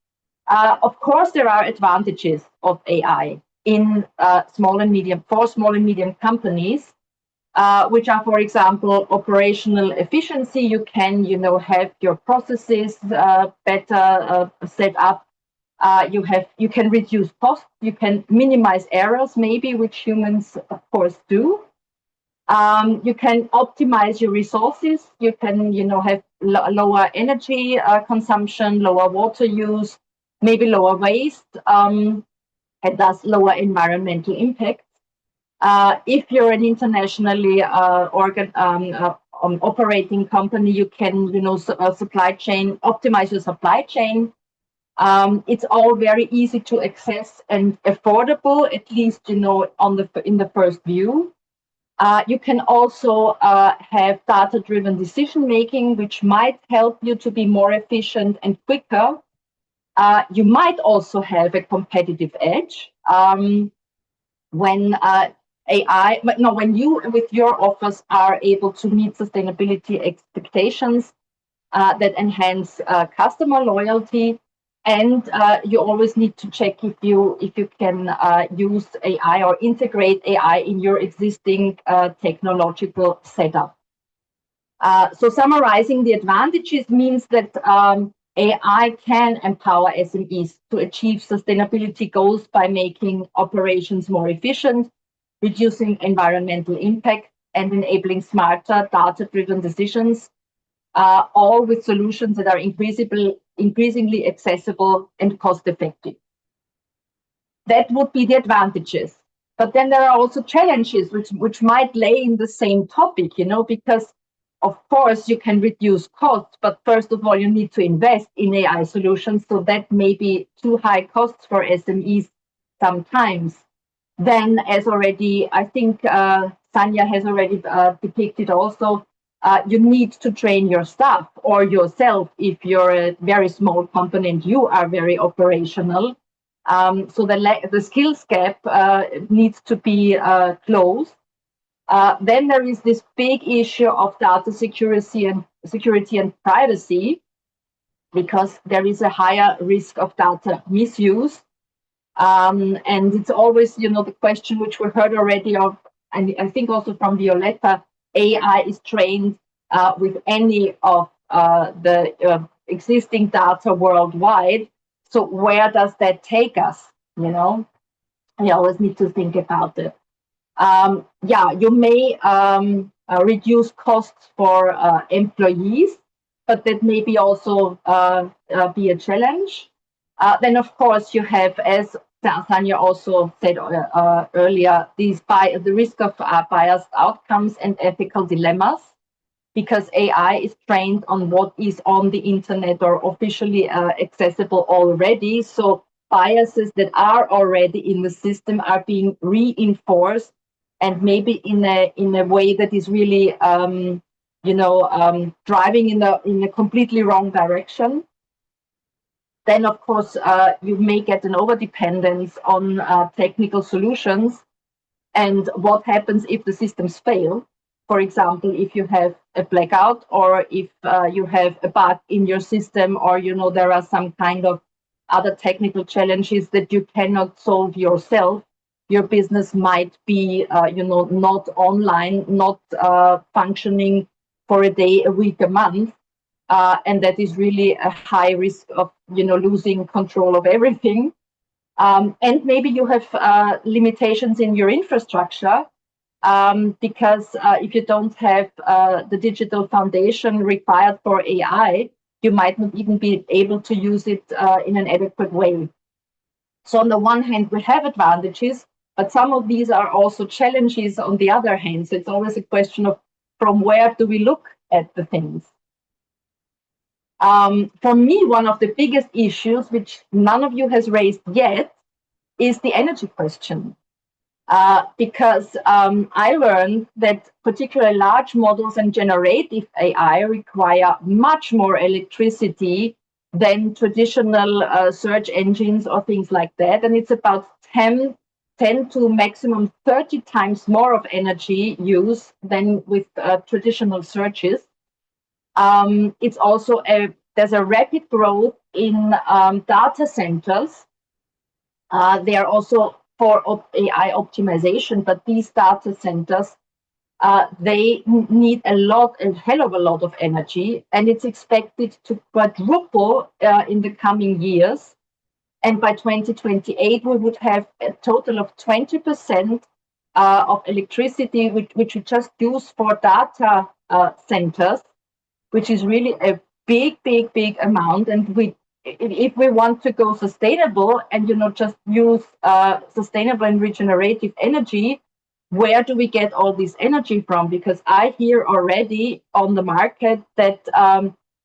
Of course, there are advantages of AI in small and medium companies, which are, for example, operational efficiency. You can, have your processes better set up. You can reduce costs. You can minimize errors, maybe, which humans, of course, do. You can optimize your resources. You can, have lower energy consumption, lower water use, maybe lower waste, and thus lower environmental impact. If you're an internationally operating company, you can, optimize your supply chain. It's all very easy to access and affordable, at least, in the first view. You can also have data-driven decision-making, which might help you to be more efficient and quicker. You might also have a competitive edge when you, with your offers, are able to meet sustainability expectations that enhance customer loyalty. And you always need to check if you can use AI or integrate AI in your existing technological setup. So summarizing the advantages means that AI can empower SMEs to achieve sustainability goals by making operations more efficient, reducing environmental impact, and enabling smarter data-driven decisions, all with solutions that are increasingly accessible and cost-effective. That would be the advantages. But then there are also challenges which might lay in the same topic, because of course, you can reduce costs, but first of all, you need to invest in AI solutions. So that may be too high costs for SMEs sometimes. Then, as already, I think Sanja has already depicted also, you need to train your staff or yourself if you're a very small company and you are very operational. So the skills gap needs to be closed. Then there is this big issue of data security and privacy, because there is a higher risk of data misuse. And it's always, the question which we heard already of, and I think also from Violeta, AI is trained with any of the existing data worldwide. So where does that take us? We always need to think about it. You may reduce costs for employees, but that may be also be a challenge. Then, of course, you have, as Sanja also said earlier, the risk of biased outcomes and ethical dilemmas, because AI is trained on what is on the internet or officially accessible already. So biases that are already in the system are being reinforced, and maybe in a way that is really driving in a completely wrong direction. Then, of course, you may get an overdependence on technical solutions. And what happens if the systems fail? For example, if you have a blackout, or if you have a bug in your system, or there are some kind of other technical challenges that you cannot solve yourself, your business might be not online, not functioning for a day, a week, a month. And that is really a high risk of losing control of everything. And maybe you have limitations in your infrastructure, because if you don't have the digital foundation required for AI, you might not even be able to use it in an adequate way. So on the one hand, we have advantages, but some of these are also challenges on the other hand. So it's always a question of from where do we look at the things. For me, one of the biggest issues, which none of you has raised yet, is the energy question. Because I learned that particularly large models and generative AI require much more electricity than traditional search engines or things like that. And it's about 10 to maximum 30 times more of energy use than with traditional searches. It's also there's a rapid growth in data centers. They are also for AI optimization, but these data centers, they need a hell of a lot of energy, and it's expected to quadruple in the coming years. And by 2028, we would have a total of 20% of electricity, which we just use for data centers, which is really a big amount. And if we want to go sustainable and just use sustainable and regenerative energy, where do we get all this energy from? Because I hear already on the market that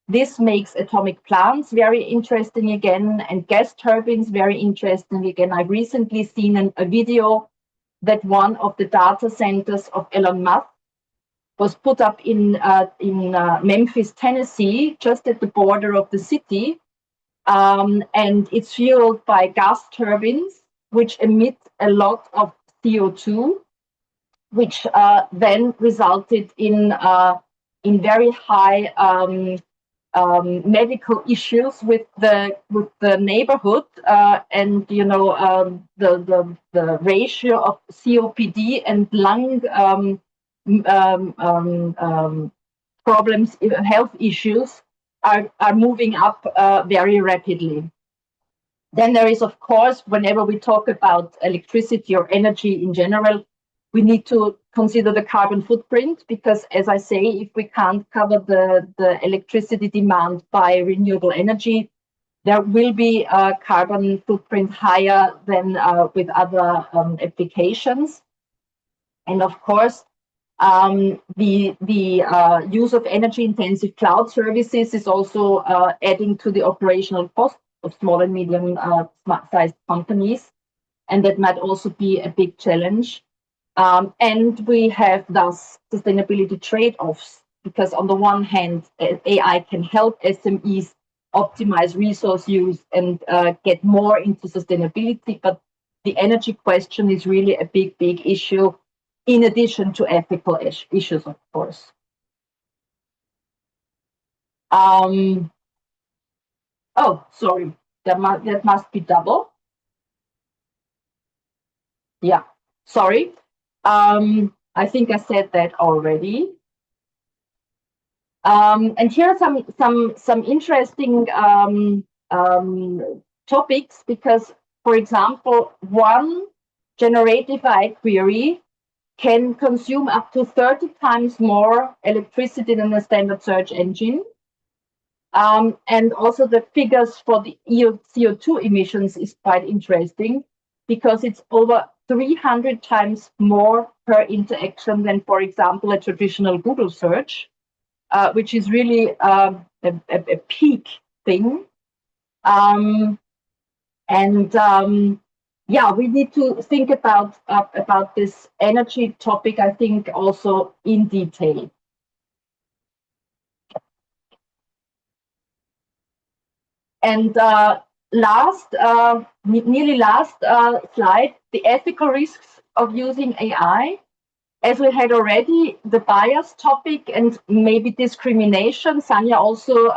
this makes atomic plants very interesting again, and gas turbines very interesting again. I've recently seen a video that one of the data centers of Elon Musk was put up in Memphis, Tennessee, just at the border of the city. And it's fueled by gas turbines, which emit a lot of CO2, which then resulted in very high medical issues with the neighborhood, and the ratio of COPD and lung problems, health issues are moving up very rapidly. Then there is, of course, whenever we talk about electricity or energy in general, we need to consider the carbon footprint, because, as I say, if we can't cover the electricity demand by renewable energy, there will be a carbon footprint higher than with other applications. And of course, The use of energy-intensive cloud services is also adding to the operational cost of small and medium-sized companies, and that might also be a big challenge. And we have thus sustainability trade-offs, because on the one hand, AI can help SMEs optimize resource use and get more into sustainability, but the energy question is really a big issue, in addition to ethical issues, of course. Oh, sorry, that must be double. Yeah, sorry. I think I said that already. And here are some interesting topics, because, for example, one generative AI query can consume up to 30 times more electricity than a standard search engine. And also the figures for the CO2 emissions is quite interesting, because it's over 300 times more per interaction than, for example, a traditional Google search, which is really a peak thing. Yeah, we need to think about this energy topic, I think, also in detail. And nearly last slide, the ethical risks of using AI. As we had already, the bias topic and maybe discrimination. Sanja also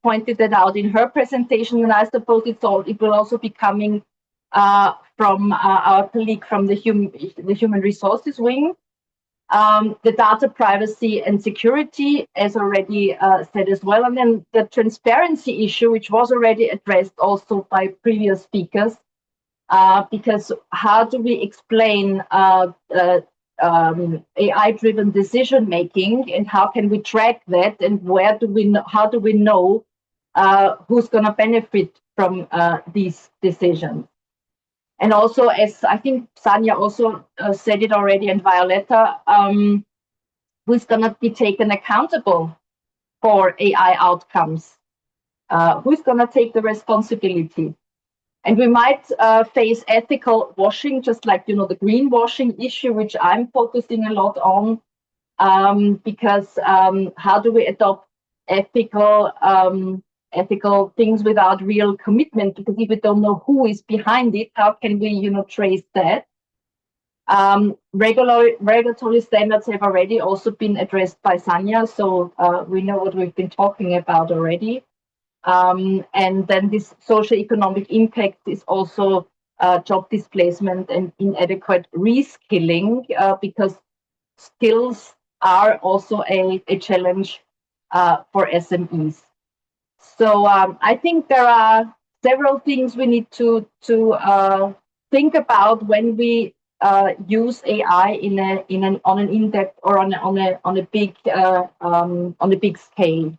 pointed that out in her presentation, and I suppose it will also be coming from our colleague from the human resources wing. The data privacy and security, as already said as well, and then the transparency issue, which was already addressed also by previous speakers, because how do we explain AI-driven decision making, and how can we track that, and how do we know who's going to benefit from these decisions? And also, as I think Sanja also said it already, and Violeta, who's going to be taken accountable for AI outcomes? Who's going to take the responsibility? And we might face ethical washing, just like, the greenwashing issue, which I'm focusing a lot on, because how do we adopt ethical things without real commitment? Because if we don't know who is behind it, how can we, trace that? Regulatory standards have already also been addressed by Sanja, so we know what we've been talking about already. And then this socioeconomic impact is also job displacement and inadequate reskilling, because skills are also a challenge for SMEs. So I think there are several things we need to think about when we use AI on an in-depth or on a big scale.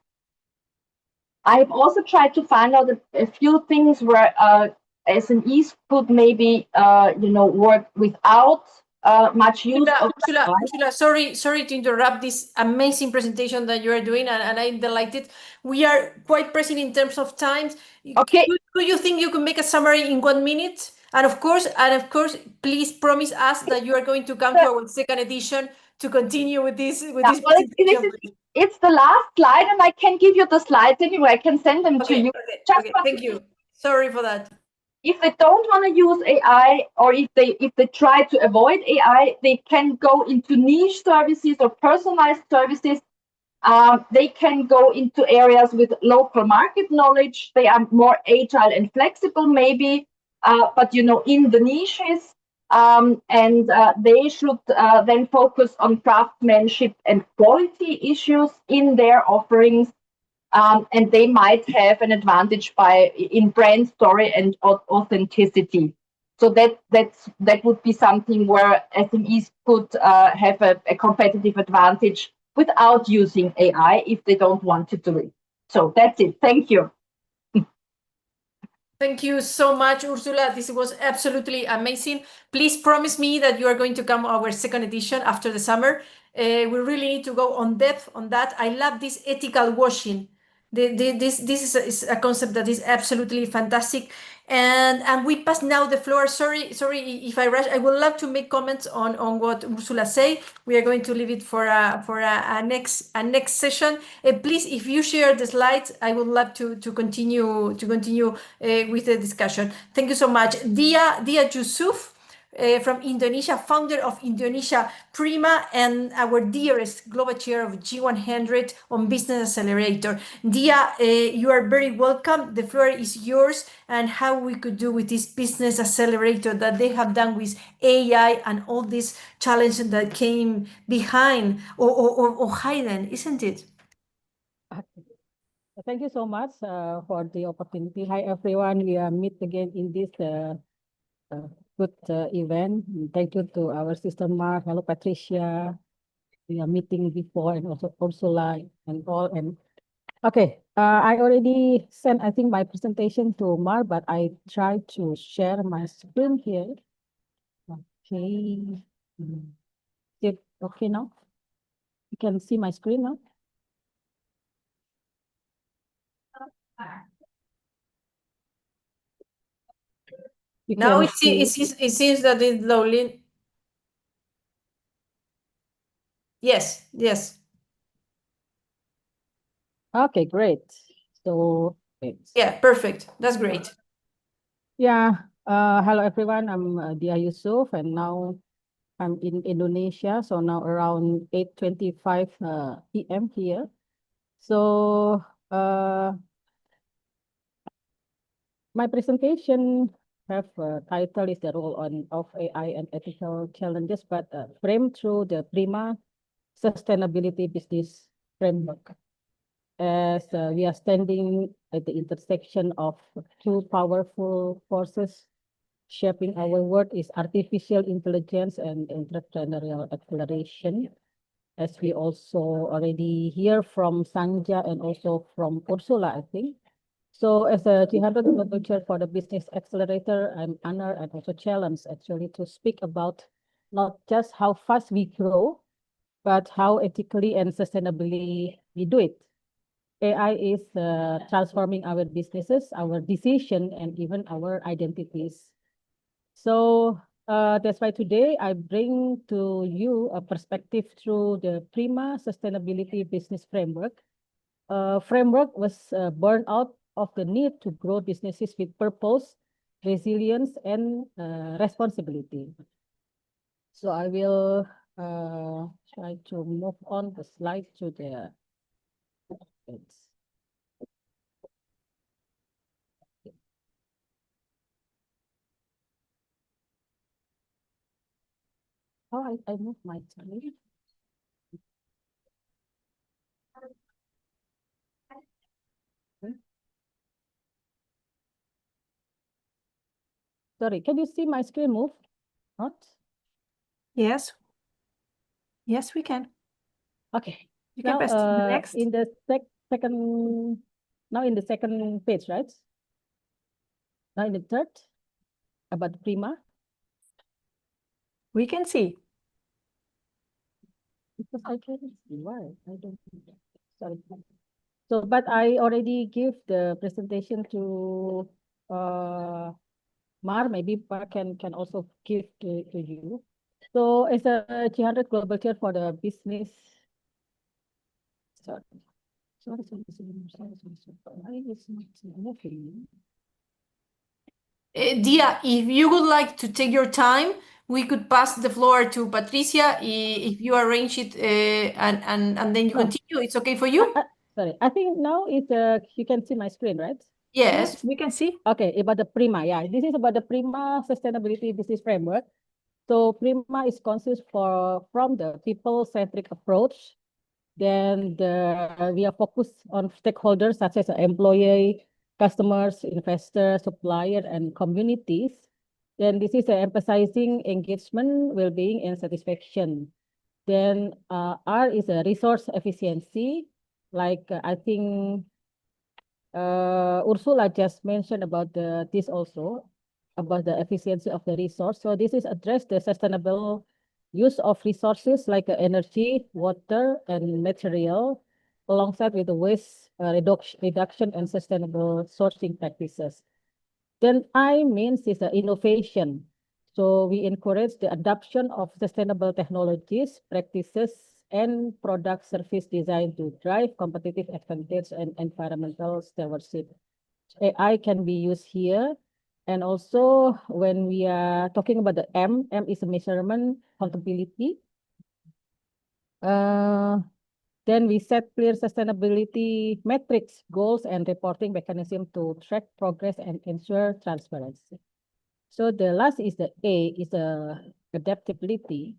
I've also tried to find out a few things where SMEs could maybe work without much use of Ursula, sorry to interrupt this amazing presentation that you are doing, and I'm delighted. We are quite pressing in terms of time. Okay. Do you think you can make a summary in 1 minute? And of course, please promise us that you are going to come to our second edition to continue with this. Well, it's the last slide, and I can give you the slides anyway. I can send them to you. Okay, thank you. Sorry for that. If they don't want to use AI, or if they try to avoid AI, they can go into niche services or personalized services. They can go into areas with local market knowledge. They are more agile and flexible, maybe, but in the niches. And they should then focus on craftsmanship and quality issues in their offerings. And they might have an advantage in brand story and authenticity. So that would be something where SMEs could have a competitive advantage without using AI if they don't want to do it. So that's it. Thank you. Thank you so much, Ursula. This was absolutely amazing. Please promise me that you are going to come our second edition after the summer. We really need to go on depth on that. I love this ethical washing. This is a concept that is absolutely fantastic. And we pass now the floor. Sorry if I rush. I would love to make comments on what Ursula say. We are going to leave it for a next session. Please, if you share the slides, I would love to continue with the discussion. Thank you so much, Diah Yusuf. From Indonesia, founder of Indonesia Prima, and our dearest global chair of G100 on Business Accelerator. Diah, you are very welcome. The floor is yours, and how we could do with this Business Accelerator that they have done with AI and all these challenges that came behind or hidden, isn't it? Thank you so much for the opportunity. Hi, everyone. We are meet again in this good event. Thank you to our sister Mark. Hello, Patricia. We are meeting before, and also Ursula and all. And okay, I already sent, I think, my presentation to Mark, but I try to share my screen here. Okay. Is it okay now? You can see my screen now? Now it seems that it's loading. Yes. Okay, great. So yeah, perfect. That's great. Yeah. Hello everyone. I'm Diah Yusuf, and now I'm in Indonesia. So now around 8:25 p.m. here. So my presentation have title is the role of AI and ethical challenges, but framed through the Prima sustainability business framework. As we are standing at the intersection of two powerful forces shaping our world is artificial intelligence and entrepreneurial acceleration. As we also already hear from Sanja and also from Ursula, I think. So as a G100 Global Chair for the Business Accelerator, I'm honored and also challenged actually to speak about not just how fast we grow, but how ethically and sustainably we do it. AI is transforming our businesses, our decision, and even our identities. So that's why today I bring to you a perspective through the Prima Sustainability Business Framework. Framework was born out of the need to grow businesses with purpose, resilience, and responsibility. So I will try to move on the slide to the slides. Oh, I moved my screen. Sorry, can you see my screen move? Not? Yes. Yes, we can. Okay. You can press the next. In the second, now in the second page, right? Now in the third, about the Prima. We can see. Because I can't see why. I don't. Sorry. So, but I already give the presentation to Mar. Maybe Mar can also give to you. So, as a G100 Global Chair for the business. Sorry. Why is not moving? Diah, if you would like to take your time, we could pass the floor to Patricia if you arrange it and then you continue. It's okay for you? Sorry, I think now it's you can see my screen, right? Yes, we can see. Okay, about the Prima. Yeah, this is about the Prima Sustainability Business Framework. So Prima is consists from the people-centric approach. Then we are focused on stakeholders such as employee, customers, investors, supplier, and communities. Then this is emphasizing engagement, well-being, and satisfaction. Then R is a resource efficiency. Like I think Ursula just mentioned about this also, about the efficiency of the resource. So this is address the sustainable use of resources like energy, water, and material, alongside with the waste reduction and sustainable sourcing practices. Then I means is innovation. So we encourage the adoption of sustainable technologies, practices, and product service design to drive competitive advantage and environmental stewardship. AI can be used here. And also when we are talking about the M is a measurement accountability. Then we set clear sustainability metrics, goals, and reporting mechanism to track progress and ensure transparency. So the last is the A, is adaptability.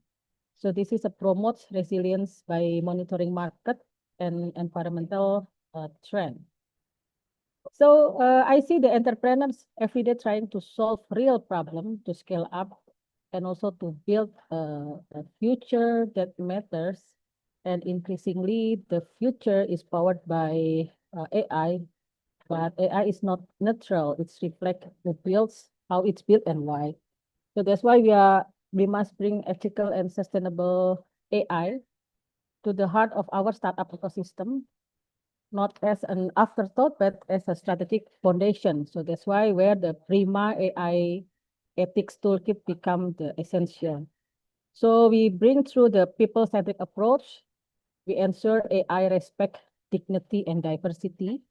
So this is a promotes resilience by monitoring market and environmental trend. So I see the entrepreneurs every day trying to solve real problem to scale up and also to build a future that matters. And increasingly, the future is powered by AI, but AI is not neutral. It's reflect who builds, how it's built, and why. So that's why we must bring ethical and sustainable AI to the heart of our startup ecosystem, not as an afterthought, but as a strategic foundation. So that's why where the Prima AI ethics toolkit become the essential. So we bring through the people-centric approach. We ensure AI respect dignity and diversity.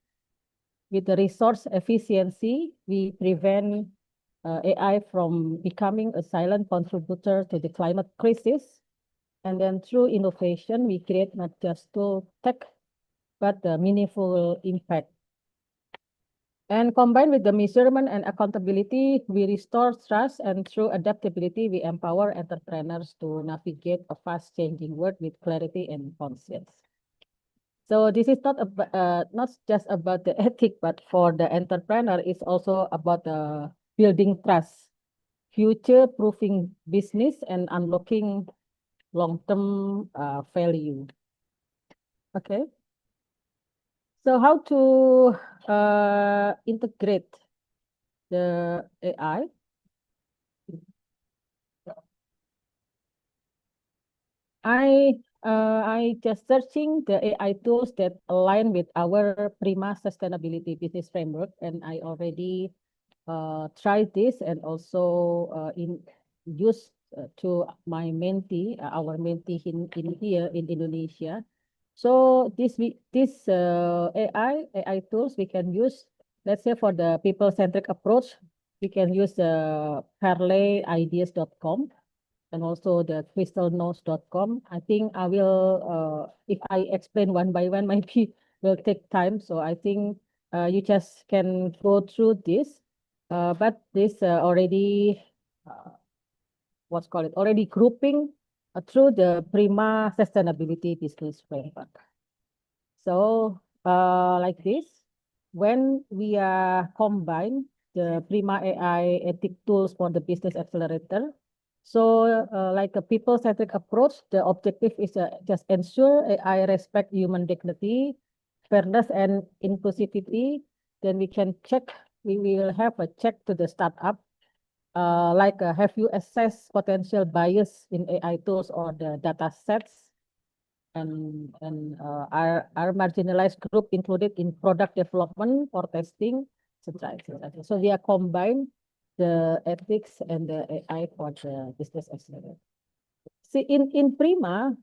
With the resource efficiency, we prevent AI from becoming a silent contributor to the climate crisis. And then through innovation, we create not just tool tech, but the meaningful impact. And combined with the measurement and accountability, we restore trust, and through adaptability, we empower entrepreneurs to navigate a fast-changing world with clarity and conscience. So this is not just about the ethic, but for the entrepreneur, it's also about building trust, future-proofing business, and unlocking long-term value. Okay. So how to integrate the AI? I just searching the AI tools that align with our Prima sustainability business framework, and I already tried this and also use to my mentee, our mentee in here in Indonesia. So this AI tools we can use, let's say for the people-centric approach, we can use parleyideas.com and also the crystalnose.com. I think I will, if I explain one by one, maybe will take time. So I think you just can go through this, but this already, what's called it, already grouping through the Prima sustainability business framework. So like this, when we combine the Prima AI ethic tools for the business accelerator, so like a people-centric approach, the objective is just ensure AI respect human dignity, fairness, and inclusivity. Then we can check, we will have a check to the startup, like have you assessed potential bias in AI tools or the data sets? And are marginalized group included in product development or testing, etc. So we are combine the ethics and the AI for the business accelerator. See, in Prima,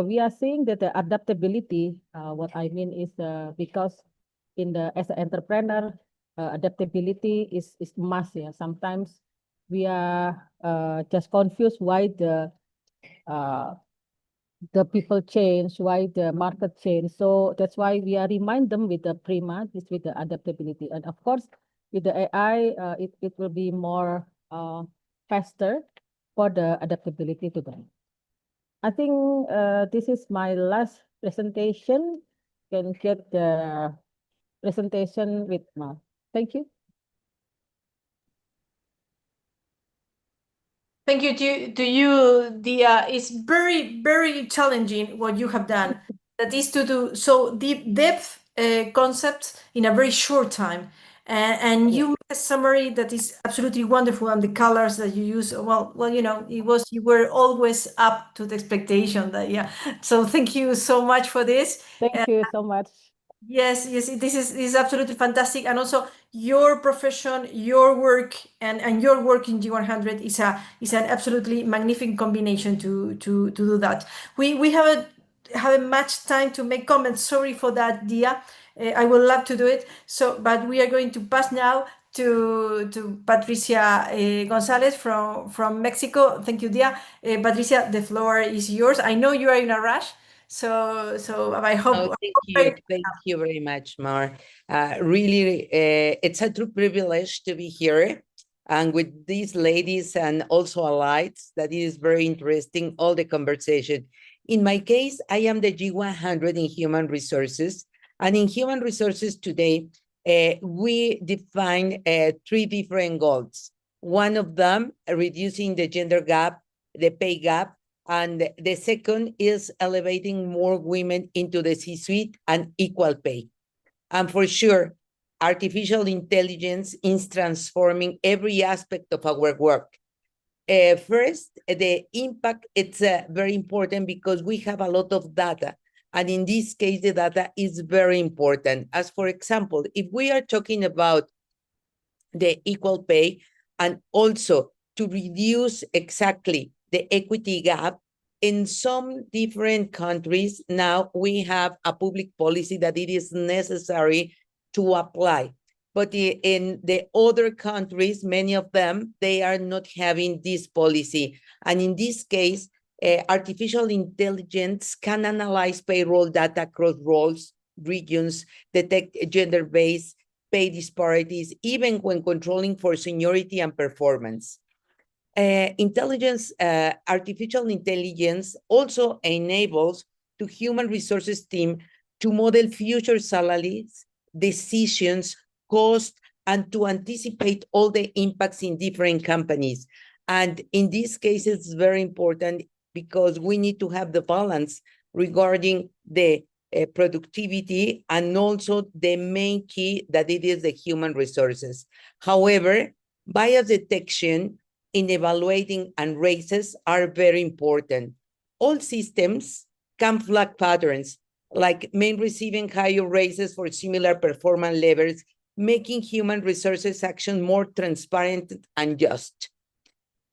we are seeing that the adaptability, what I mean is because as an entrepreneur, adaptability is must. Yeah. Sometimes we are just confused why the people change, why the market change. So that's why we are remind them with the Prima, this with the adaptability. And of course, with the AI, it will be more faster for the adaptability to them. I think this is my last presentation. You can get the presentation with Mark. Thank you. Thank you to you, Diah. It's very, very challenging what you have done. That is to do so deep depth concepts in a very short time. And you made a summary that is absolutely wonderful, and the colors that you use. Well, you know, you were always up to the expectation. That So thank you so much for this. Thank you so much. Yes, this is absolutely fantastic, and also your profession, your work, and your work in G100 is an absolutely magnificent combination to do that. We haven't much time to make comments. Sorry for that, Diah. I would love to do it. But we are going to pass now to Patricia Gonzalez from Mexico. Thank you, Diah. Patricia, the floor is yours. I know you are in a rush, so I hope. Oh, thank you very much, Mar. Really, it's a true privilege to be here and with these ladies and also allies. That is very interesting, all the conversation. In my case, I am the G100 in human resources. And in human resources today, we define 3 different goals. One of them, reducing the gender gap, the pay gap, and the second is elevating more women into the C-suite and equal pay. And for sure, artificial intelligence is transforming every aspect of our work. First, the impact, it's very important because we have a lot of data. And in this case, the data is very important. As for example, if we are talking about the equal pay and also to reduce exactly the equity gap, in some different countries, now we have a public policy that it is necessary to apply. But in the other countries, many of them, they are not having this policy. And in this case, artificial intelligence can analyze payroll data across roles, regions, detect gender-based pay disparities, even when controlling for seniority and performance. Artificial intelligence also enables the human resources team to model future salaries, decisions, cost, and to anticipate all the impacts in different companies. And in this case, it's very important because we need to have the balance regarding the productivity and also the main key that it is the human resources. However, bias detection in evaluating and races are very important. All systems can flag patterns, like men receiving higher raises for similar performance levels, making human resources action more transparent and just.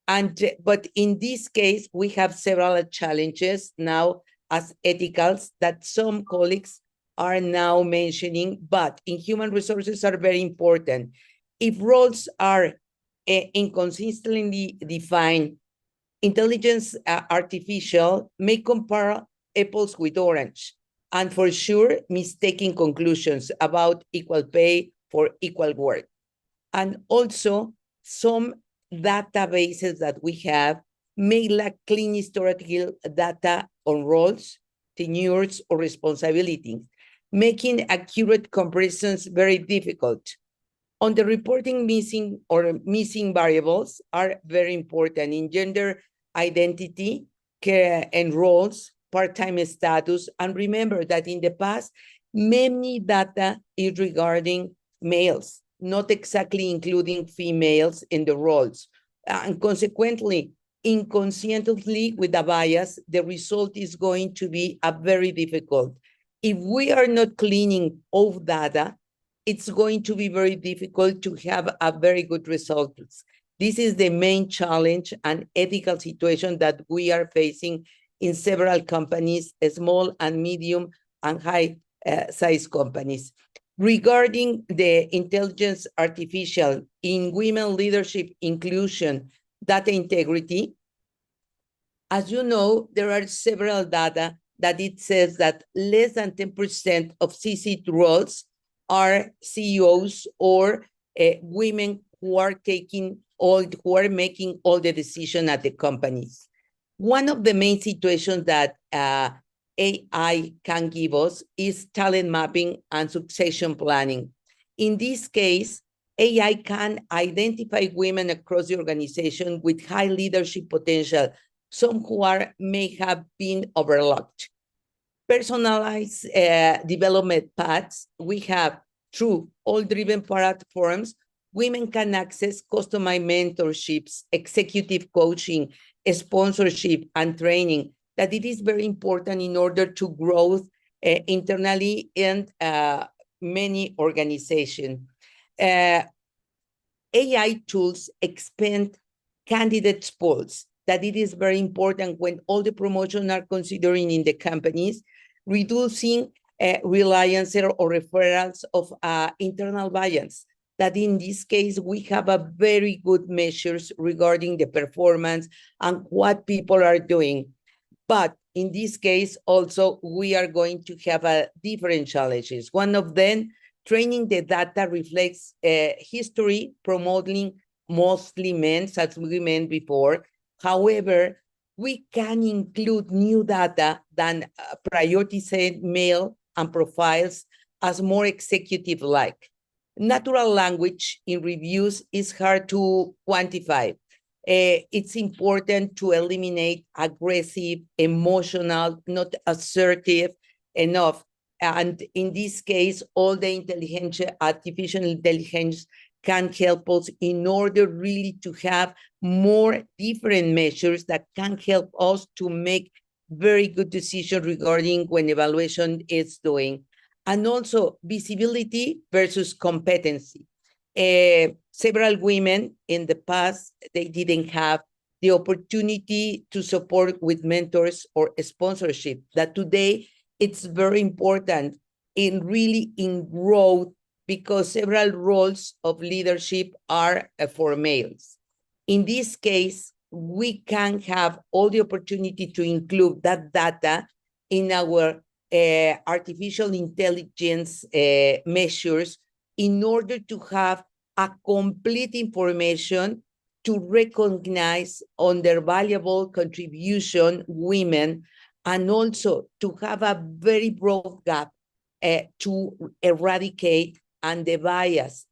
But in this case, we have several challenges now as ethicals that some colleagues are now mentioning, but in human resources are very important. If roles are inconsistently defined, intelligence artificial may compare apples with orange, and for sure, mistaking conclusions about equal pay for equal work. And also, some databases that we have may lack clean historical data on roles, tenures, or responsibilities, making accurate comparisons very difficult. On the reporting, missing variables are very important in gender identity, care and roles, part-time status. And remember that in the past, many data is regarding males, not exactly including females in the roles. And consequently, inconsciently with a bias, the result is going to be a very difficult. If we are not cleaning all data, it's going to be very difficult to have a very good result. This is the main challenge and ethical situation that we are facing in several companies, small and medium and high size companies. Regarding the intelligence artificial in women leadership inclusion, data integrity, as you know, there are several data that it says that less than 10% of C-suite roles are CEOs or women who are making all the decisions at the companies. One of the main situations that AI can give us is talent mapping and succession planning. In this case, AI can identify women across the organization with high leadership potential, some who may have been overlooked. Personalized development paths. We have through all driven platforms, women can access customized mentorships, executive coaching, sponsorship, and training. That it is very important in order to grow internally and many organizations. AI tools expand candidates pools, that it is very important when all the promotions are considering in the companies, reducing reliance or referrals of internal bias. That in this case, we have a very good measures regarding the performance and what people are doing. But in this case, also, we are going to have different challenges. One of them, training the data reflects history, promoting mostly men, as we meant before. However, we can include new data than prioritize male and profiles as more executive-like. Natural language in reviews is hard to quantify. It's important to eliminate aggressive, emotional, not assertive enough. And in this case, all the intelligence, artificial intelligence can help us in order really to have more different measures that can help us to make very good decisions regarding when evaluation is doing. And also visibility versus competency. Several women in the past, they didn't have the opportunity to support with mentors or sponsorship. That today, it's very important in growth, because several roles of leadership are for males. In this case, we can have all the opportunity to include that data in our artificial intelligence measures in order to have a complete information to recognize on their valuable contribution women, and also to have a very broad gap to eradicate and the bias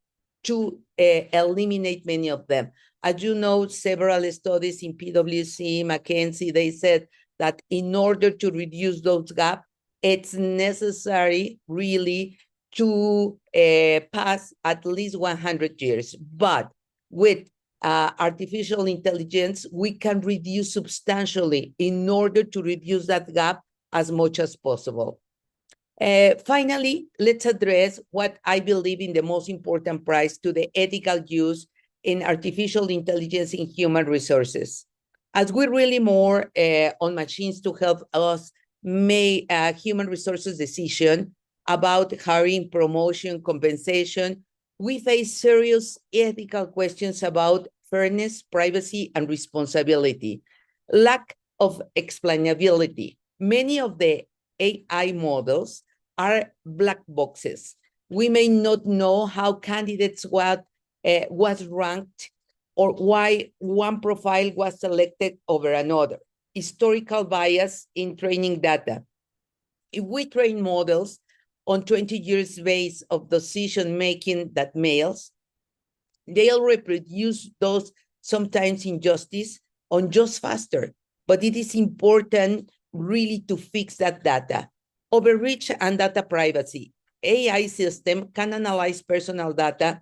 to eliminate many of them. As you know, several studies in PwC, McKinsey, they said that in order to reduce those gaps, it's necessary really to pass at least 100 years. But with artificial intelligence, we can reduce substantially in order to reduce that gap as much as possible. Finally, let's address what I believe in the most important price to the ethical use in artificial intelligence in human resources. As we're really more on machines to help us make human resources decision about hiring, promotion, compensation, we face serious ethical questions about fairness, privacy, and responsibility. Lack of explainability. Many of the AI models are black boxes. We may not know how candidates was ranked or why one profile was selected over another. Historical bias in training data. If we train models on 20 years base of decision-making that males, they'll reproduce those sometimes injustice on just faster. But it is important really to fix that data. Overreach and data privacy. AI system can analyze personal data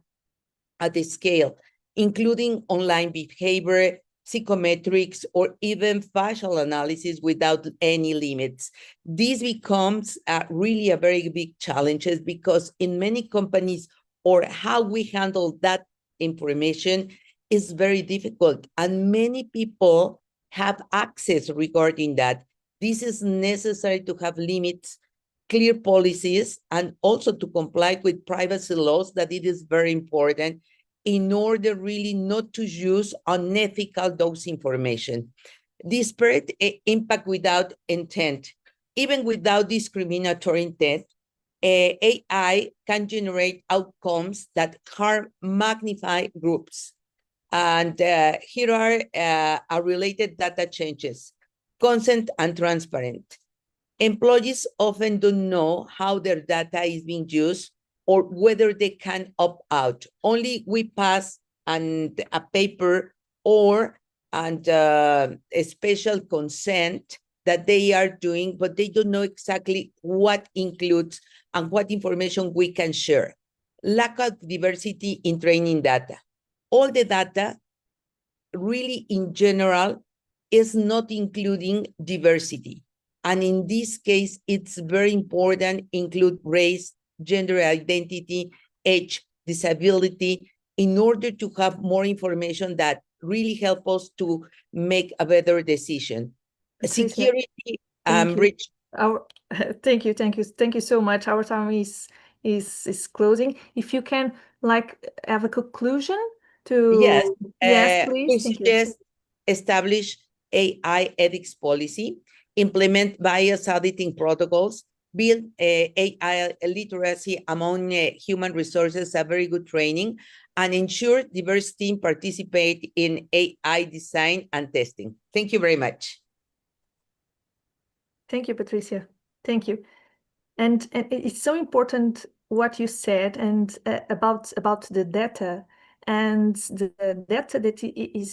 at a scale, including online behavior, psychometrics, or even facial analysis without any limits. This becomes really a very big challenge, because in many companies, or how we handle that information is very difficult, and many people have access regarding that. This is necessary to have limits, clear policies, and also to comply with privacy laws, that it is very important in order really not to use unethical those information. Disparate impact without intent. Even without discriminatory intent, AI can generate outcomes that harm magnify groups. And here are related data changes. Consent and transparent. Employees often don't know how their data is being used or whether they can opt out. Only we pass and a paper or a special consent that they are doing, but they don't know exactly what includes and what information we can share. Lack of diversity in training data. All the data really in general is not including diversity. And in this case, it's very important include race, gender identity, age, disability, in order to have more information that really help us to make a better decision. Patricia, Security, Rich. Thank you so much. Our time is closing. If you can have a conclusion to yes, please. We suggest establish AI ethics policy, implement bias auditing protocols, build AI literacy among human resources, a very good training, and ensure diverse teams participate in AI design and testing. Thank you very much. Thank you, Patricia. Thank you. And it's so important what you said and about the data. And the data that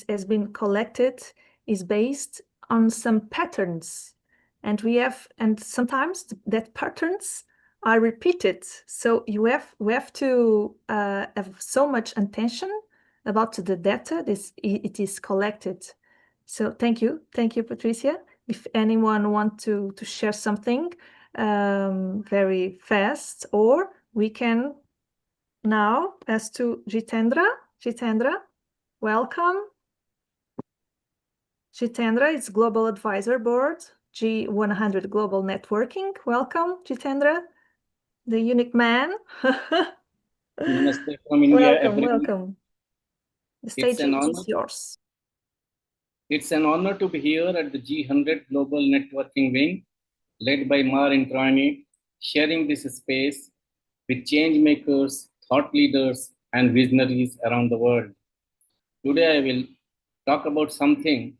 has been collected is based on some patterns. And sometimes that patterns are repeated. So we have to have so much attention about the data it is collected. So thank you, Patricia. If anyone wants to share something very fast, or we can now pass to Jitendra. Jitendra, welcome. Jitendra is Global Advisor Board, G100 Global Networking. Welcome, Jitendra, the unique man. Namaste from India, welcome. The stage is yours. It's an honor to be here at the G100 Global Networking Wing, led by Introini, sharing this space with change makers, thought leaders, and visionaries around the world. Today, I will talk about something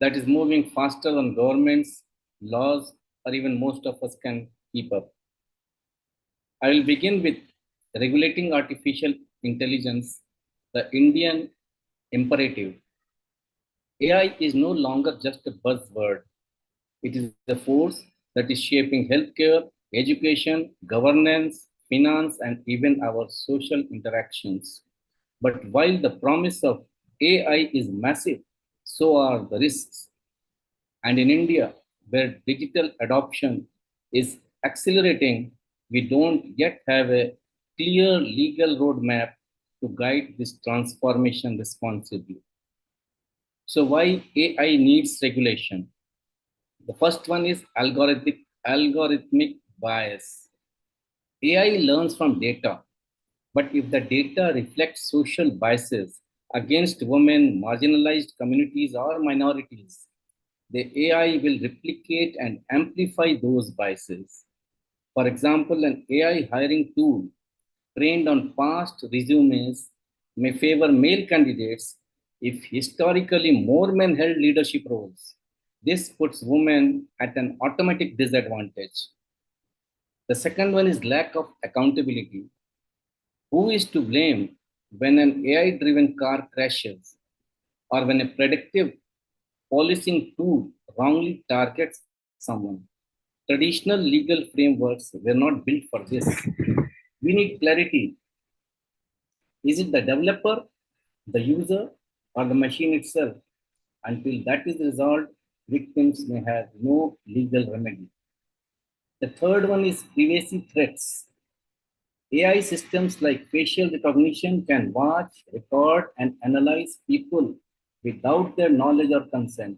that is moving faster than governments, laws, or even most of us can keep up. I will begin with regulating artificial intelligence, the Indian imperative. AI is no longer just a buzzword. It is a force that is shaping healthcare, education, governance, finance, and even our social interactions. But while the promise of AI is massive, so are the risks. And in India, where digital adoption is accelerating, we don't yet have a clear legal roadmap to guide this transformation responsibly. So why AI needs regulation? The first one is algorithmic bias. AI learns from data, but if the data reflects social biases against women, marginalized communities, or minorities, the AI will replicate and amplify those biases. For example, an AI hiring tool trained on past resumes may favor male candidates if historically more men held leadership roles. This puts women at an automatic disadvantage. The second one is lack of accountability. Who is to blame when an AI-driven car crashes or when a predictive policing tool wrongly targets someone? Traditional legal frameworks were not built for this. We need clarity. Is it the developer, the user, or the machine itself? Until that is resolved, victims may have no legal remedy. The third one is privacy threats. AI systems like facial recognition can watch, record, and analyze people without their knowledge or consent.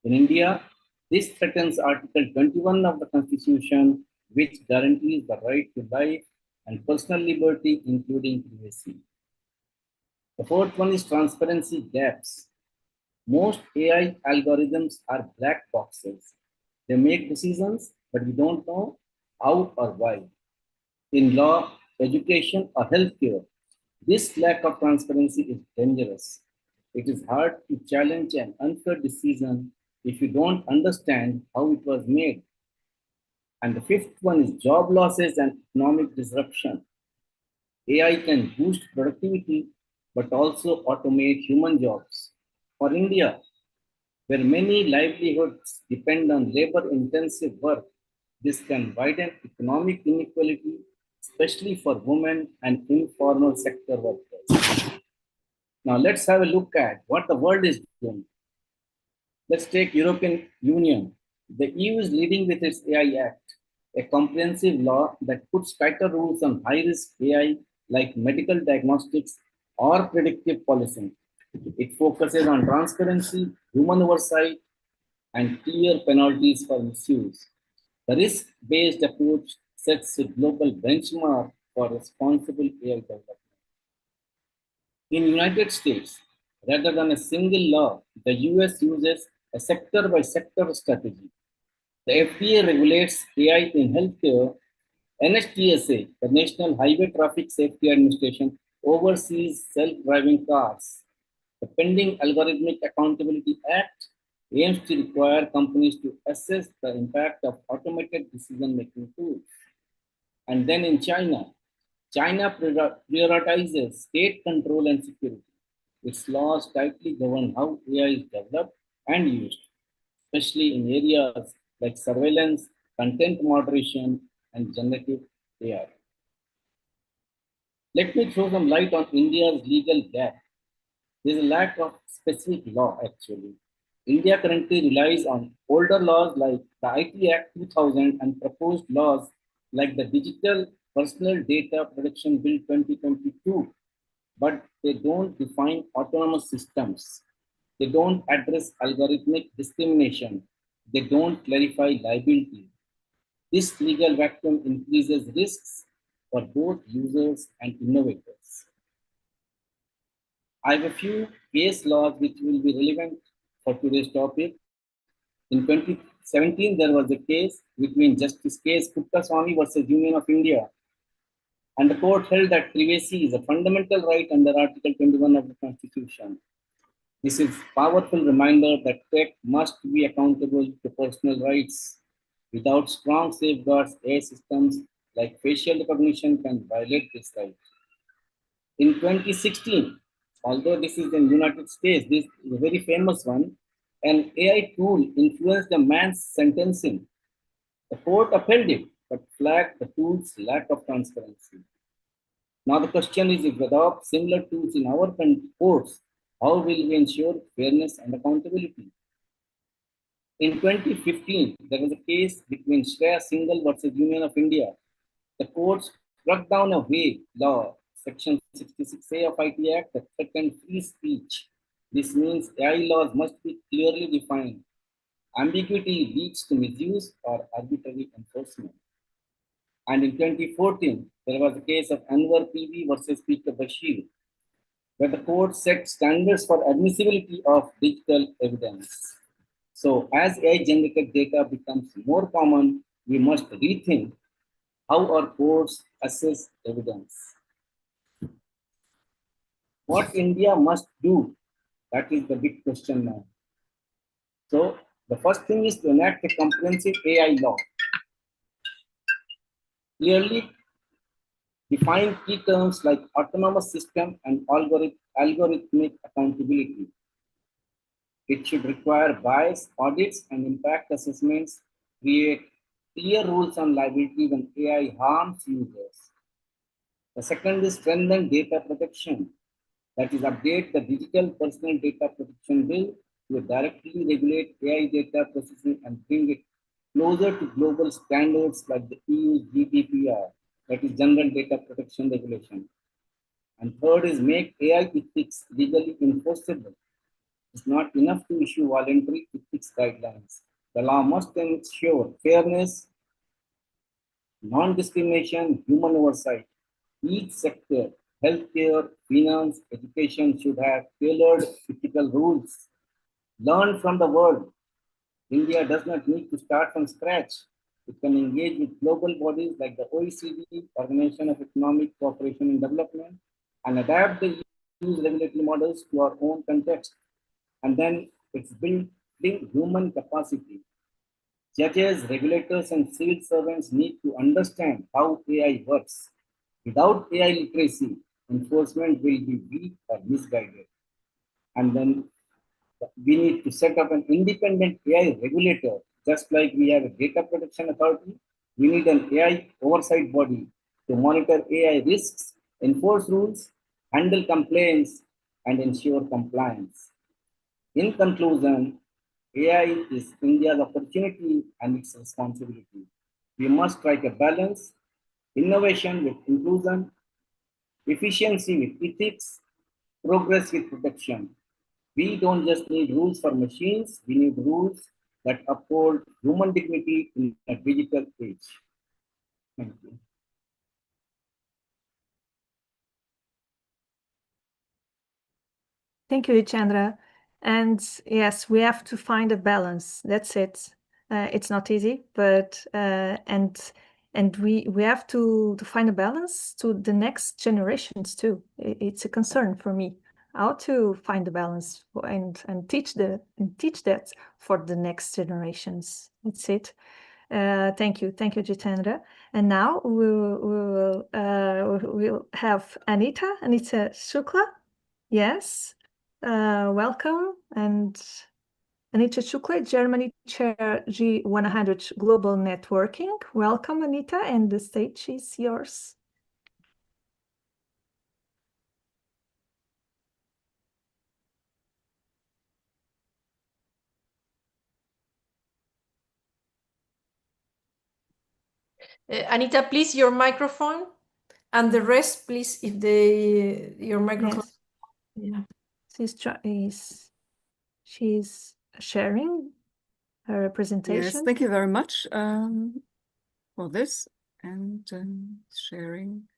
In India, this threatens Article 21 of the Constitution, which guarantees the right to life and personal liberty, including privacy. The fourth one is transparency gaps. Most AI algorithms are black boxes. They make decisions, but we don't know how or why. In law, education, or healthcare, this lack of transparency is dangerous. It is hard to challenge an unfair decision if you don't understand how it was made. And the fifth one is job losses and economic disruption. AI can boost productivity, but also automate human jobs. For India, Where many livelihoods depend on labor-intensive work, this can widen economic inequality, especially for women and informal sector workers. Now let's have a look at what the world is doing. Let's take European Union. The EU is leading with its AI Act, a comprehensive law that puts tighter rules on high-risk AI like medical diagnostics or predictive policing. It focuses on transparency, human oversight, and clear penalties for misuse. The risk-based approach sets a global benchmark for responsible AI development. In the United States, rather than a single law, the US uses a sector-by-sector strategy. The FDA regulates AI in healthcare. NHTSA, the National Highway Traffic Safety Administration, oversees self-driving cars. The pending Algorithmic Accountability Act aims to require companies to assess the impact of automated decision-making tools. And then in China prioritizes state control and security. Its laws tightly govern how AI is developed and used, especially in areas like surveillance, content moderation, and generative AI. Let me throw some light on India's legal gap. There is a lack of specific law, actually. India currently relies on older laws like the IT Act 2000 and proposed laws like the Digital Personal Data Protection Bill 2022, but they don't define autonomous systems. They don't address algorithmic discrimination. They don't clarify liability. This legal vacuum increases risks for both users and innovators. I have a few case laws which will be relevant for today's topic. In 2017, there was a case between Justice K.S. Puttaswamy versus Union of India. And the court held that privacy is a fundamental right under Article 21 of the Constitution. This is a powerful reminder that tech must be accountable to personal rights. Without strong safeguards, AI systems like facial recognition can violate this right. In 2016, although this is in the United States, this is a very famous one, an AI tool influenced a man's sentencing. The court upheld it, but flagged the tool's lack of transparency. Now the question is, if we adopt similar tools in our courts, how will we ensure fairness and accountability? In 2015, there was a case between Shreya Singhal versus Union of India. The court struck down a vague law, Section 66A of IT Act, that threatened free speech. This means AI laws must be clearly defined. Ambiguity leads to misuse or arbitrary enforcement. And in 2014, there was a case of Anwar PV versus Peter Bashir, where the court set standards for admissibility of digital evidence. So as AI-generated data becomes more common, we must rethink how our courts assess evidence. What India must do, that is the big question now. So the first thing is to enact a comprehensive AI law. Clearly define key terms like autonomous system and algorithmic accountability. It should require bias audits and impact assessments, create clear rules on liability when AI harms users. The second is strengthen data protection. That is, update the Digital Personal Data Protection Bill to directly regulate AI data processing and bring it closer to global standards like the EU's GDPR, that is General Data Protection Regulation. And third is make AI ethics legally enforceable. It's not enough to issue voluntary ethics guidelines. The law must ensure fairness, non-discrimination, human oversight. Each sector, healthcare, finance, education should have tailored ethical rules. Learn from the world. India does not need to start from scratch. It can engage with global bodies like the OECD, Organization of Economic Cooperation and Development, and adapt the EU's regulatory models to our own context. And then it's building human capacity. Judges, regulators, and civil servants need to understand how AI works. Without AI literacy, enforcement will be weak or misguided. And then We need to set up an independent AI regulator, just like we have a data protection authority. We need an AI oversight body to monitor AI risks, enforce rules, handle complaints, and ensure compliance. In conclusion, AI is India's opportunity and its responsibility. We must strike a balance, innovation with inclusion, efficiency with ethics, progress with protection. We don't just need rules for machines, we need rules that uphold human dignity in a digital age. Thank you. Thank you, Jitendra. And yes, we have to find a balance. That's it. It's not easy, but and we have to find a balance to the next generations too. It's a concern for me how to find the balance and teach that for the next generations. That's it. Thank you, Jitendra. And now we'll have Anita Shukla. Yes. Welcome, and Anita Shukla, Germany Chair G100 Global Networking. Welcome, Anita, and the stage is yours. Anita, please, your microphone, and the rest, please, if your microphone. Yes. Yeah. She's sharing her presentation. Yes, thank you very much for this and sharing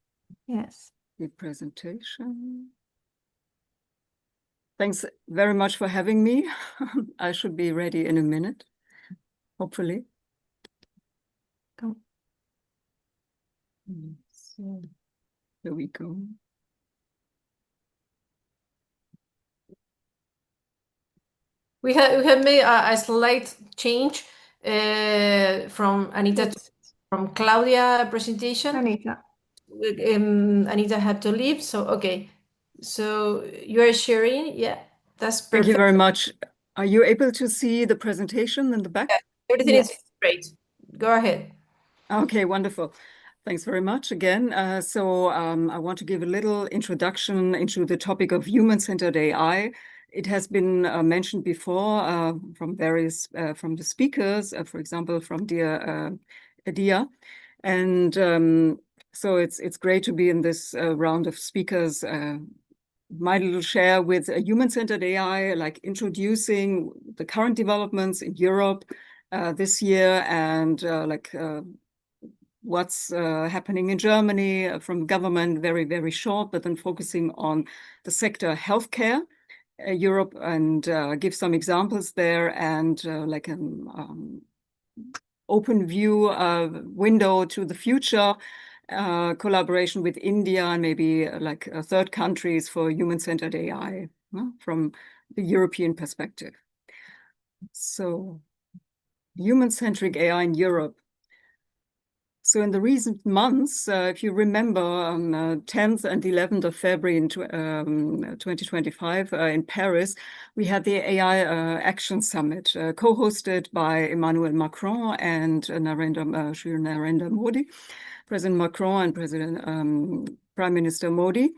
yes. the presentation. Thanks very much for having me. I should be ready in a minute, hopefully. Go. So, here we go. We have made a slight change from Anita from Cláudia presentation. Anita had to leave, so okay. So you are sharing, yeah, that's perfect. Thank you very much. Are you able to see the presentation in the back? Yeah, everything is great. Go ahead. Okay, wonderful. Thanks very much again. I want to give a little introduction into the topic of human-centered AI. It has been mentioned before from from the speakers, for example, from Diah. And so it's great to be in this round of speakers. My little share with human-centered AI, like introducing the current developments in Europe this year and what's happening in Germany from government, very, very short, but then focusing on the sector healthcare, Europe, and give some examples there and like an open view window to the future, collaboration with India and maybe like third countries for human-centered AI from the European perspective. So human-centric AI in Europe. So in the recent months, if you remember, on 10th and 11th of February in 2025 in Paris, we had the AI Action Summit, co-hosted by Emmanuel Macron and Narendra Modi, President Macron and Prime Minister Modi.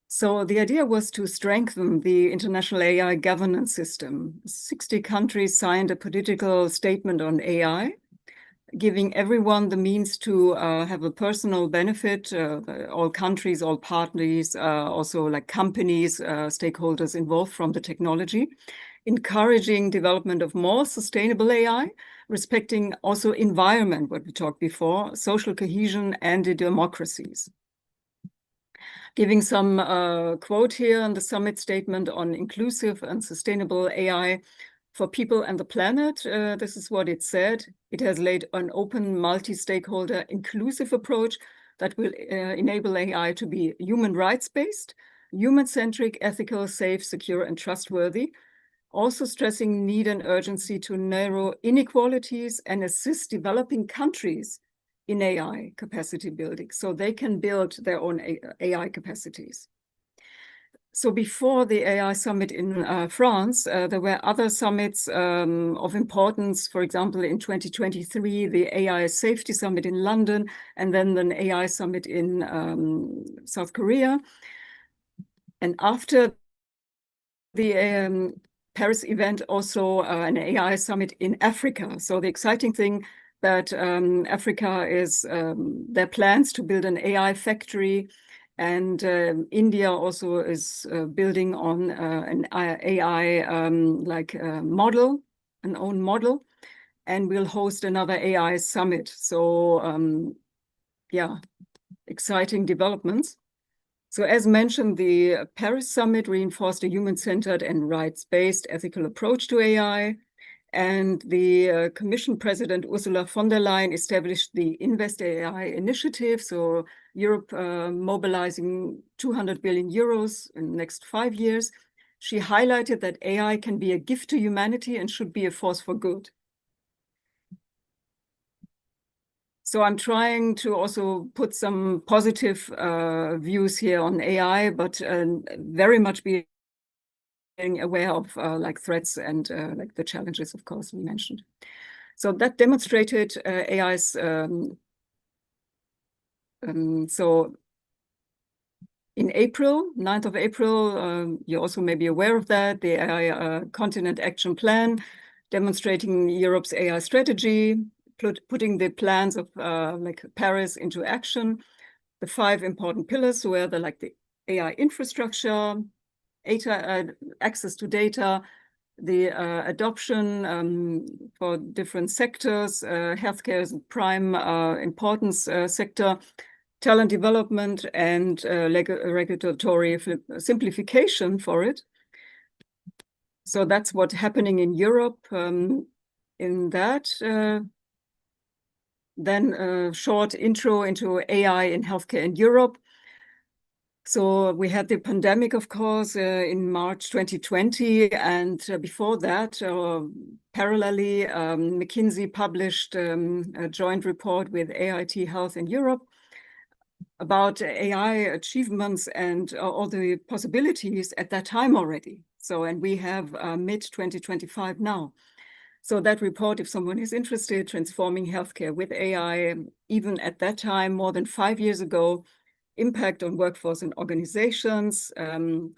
So the idea was to strengthen the international AI governance system. 60 countries signed a political statement on AI, giving everyone the means to have a personal benefit, all countries, all parties, also like companies, stakeholders involved from the technology, encouraging development of more sustainable AI, respecting also environment, what we talked before, social cohesion and the democracies. Giving some quote here on the summit statement on inclusive and sustainable AI for people and the planet. This is what it said. It has laid an open, multi-stakeholder, inclusive approach that will enable AI to be human rights-based, human-centric, ethical, safe, secure, and trustworthy, also stressing need and urgency to narrow inequalities and assist developing countries in AI capacity building so they can build their own AI capacities. So before the AI summit in France, there were other summits of importance. For example, in 2023, the AI Safety Summit in London, and then an AI summit in South Korea. And after the Paris event, also an AI summit in Africa. So the exciting thing that Africa is their plans to build an AI factory. And India also is building on an AI model, an own model, and will host another AI summit. So yeah, exciting developments. So as mentioned, the Paris summit reinforced a human-centered and rights-based ethical approach to AI. And the Commission President Ursula von der Leyen established the Invest AI initiative. So Europe mobilizing 200 billion euros in the next 5 years. She highlighted that AI can be a gift to humanity and should be a force for good. So I'm trying to also put some positive views here on AI, but very much being aware of like threats and like the challenges, of course, we mentioned. So that demonstrated AI's, so in April, 9th of April, you also may be aware of that, the AI Continent Action Plan, demonstrating Europe's AI strategy, putting the plans of like Paris into action. The 5 important pillars were the AI infrastructure, access to data, the adoption for different sectors, healthcare is a prime importance sector, talent development, and regulatory simplification for it. So that's what's happening in Europe in that. Then a short intro into AI in healthcare in Europe. So we had the pandemic, of course, in March 2020. And before that, parallelly, McKinsey published a joint report with AIT Health in Europe about AI achievements and all the possibilities at that time already. So, and we have mid-2025 now. So that report, if someone is interested, transforming healthcare with AI, even at that time, more than 5 years ago, impact on workforce and organizations,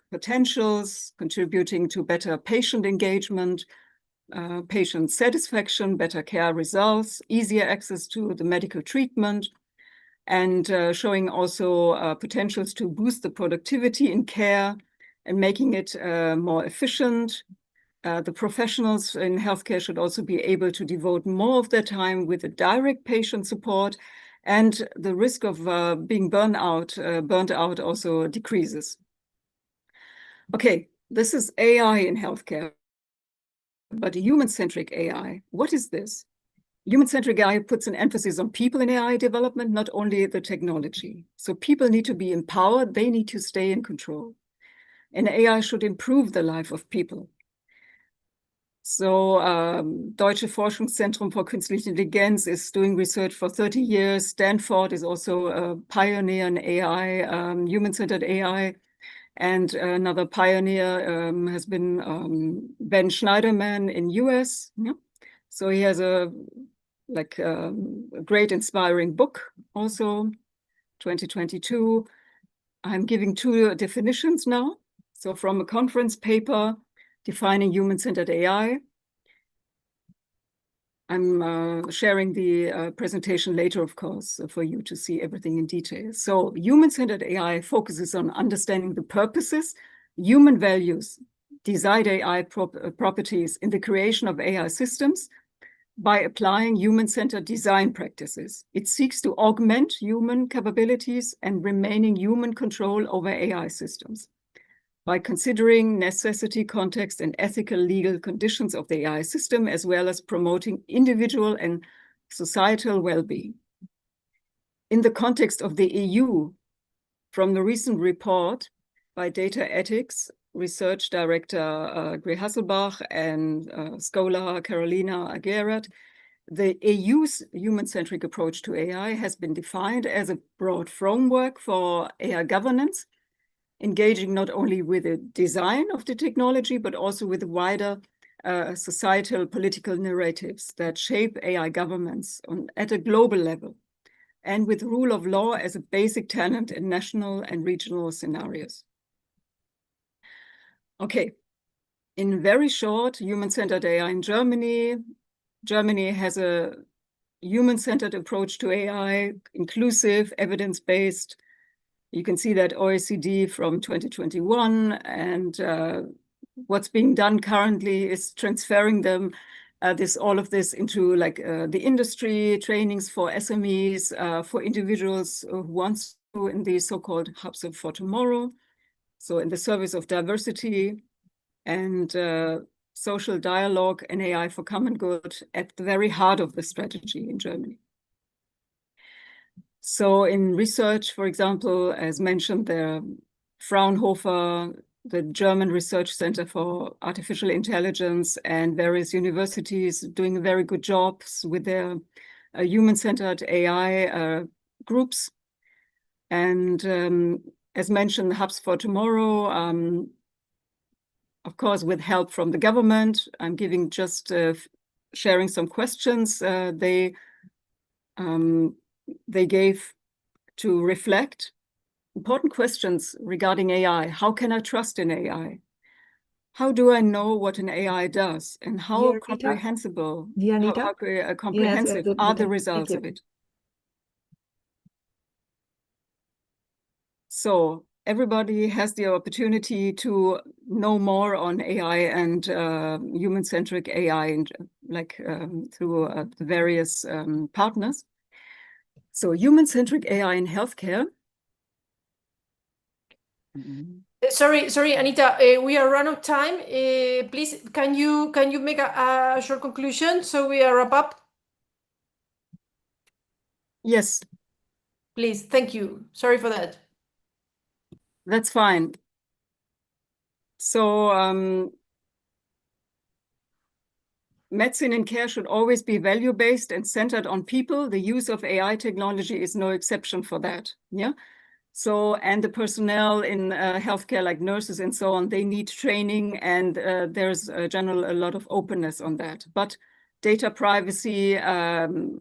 potentials, contributing to better patient engagement, patient satisfaction, better care results, easier access to the medical treatment, and showing also potentials to boost the productivity in care and making it more efficient. The professionals in healthcare should also be able to devote more of their time with the direct patient support, and the risk of being burnt out also decreases. Okay, this is AI in healthcare, but human-centric AI, what is this? Human-centric AI puts an emphasis on people in AI development, not only the technology. So people need to be empowered, they need to stay in control. And AI should improve the life of people. So Deutsche Forschungszentrum for Künstliche Intelligenz is doing research for 30 years. Stanford is also a pioneer in AI, human-centered AI. And another pioneer has been Ben Schneiderman in US. Yeah. So he has a great inspiring book also, 2022. I'm giving 2 definitions now. So from a conference paper, defining human-centered AI. I'm sharing the presentation later, of course, for you to see everything in detail. So human-centered AI focuses on understanding the purposes, human values, desired AI properties in the creation of AI systems by applying human-centered design practices. It seeks to augment human capabilities and remaining human control over AI systems by considering necessity, context, and ethical legal conditions of the AI system, as well as promoting individual and societal well-being. In the context of the EU, from the recent report by Data Ethics Research Director Gray Hasselbach and scholar Carolina Aguirre, the EU's human-centric approach to AI has been defined as a broad framework for AI governance, engaging not only with the design of the technology, but also with the wider societal political narratives that shape AI governments at a global level, and with rule of law as a basic tenet in national and regional scenarios. Okay, in very short, human-centered AI in Germany. Germany has a human-centered approach to AI, inclusive, evidence-based. You can see that OECD from 2021, and what's being done currently is transferring them all of this into like the industry trainings for SMEs, for individuals who want to in the so-called hubs for tomorrow. So in the service of diversity and social dialogue and AI for common good at the very heart of the strategy in Germany. So in research, for example, as mentioned, the Fraunhofer, the German Research Center for Artificial Intelligence, and various universities doing very good jobs with their human-centered AI groups. And as mentioned, Hubs for Tomorrow, of course, with help from the government. I'm giving just sharing some questions they gave to reflect. Important questions regarding AI. How can I trust in AI? How do I know what an AI does? And how comprehensible, how comprehensive are the results of it? So everybody has the opportunity to know more on AI and human-centric AI, and through the various partners. So human-centric AI in healthcare. Sorry, Anita, we are run out of time. Please, can you make a short conclusion so we wrap up? Yes. Please, thank you. Sorry for that. That's fine. So medicine and care should always be value-based and centered on people. The use of AI technology is no exception for that. Yeah. So, and the personnel in healthcare, like nurses and so on, they need training, and there's a lot of openness on that. But data privacy and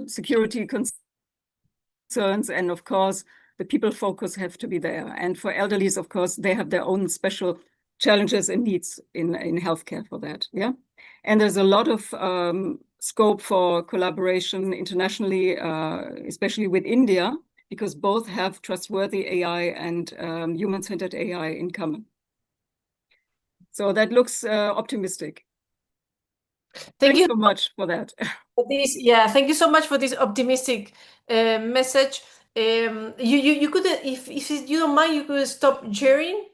security concerns, and of course, the people focus have to be there. And for elderlies, of course, they have their own special challenges and needs in healthcare for that. Yeah. And there's a lot of scope for collaboration internationally, especially with India, because both have trustworthy AI and human-centered AI in common. So that looks optimistic. Thank you so much for that. Thank you so much for this optimistic message. You could, if you don't mind, you could stop sharing.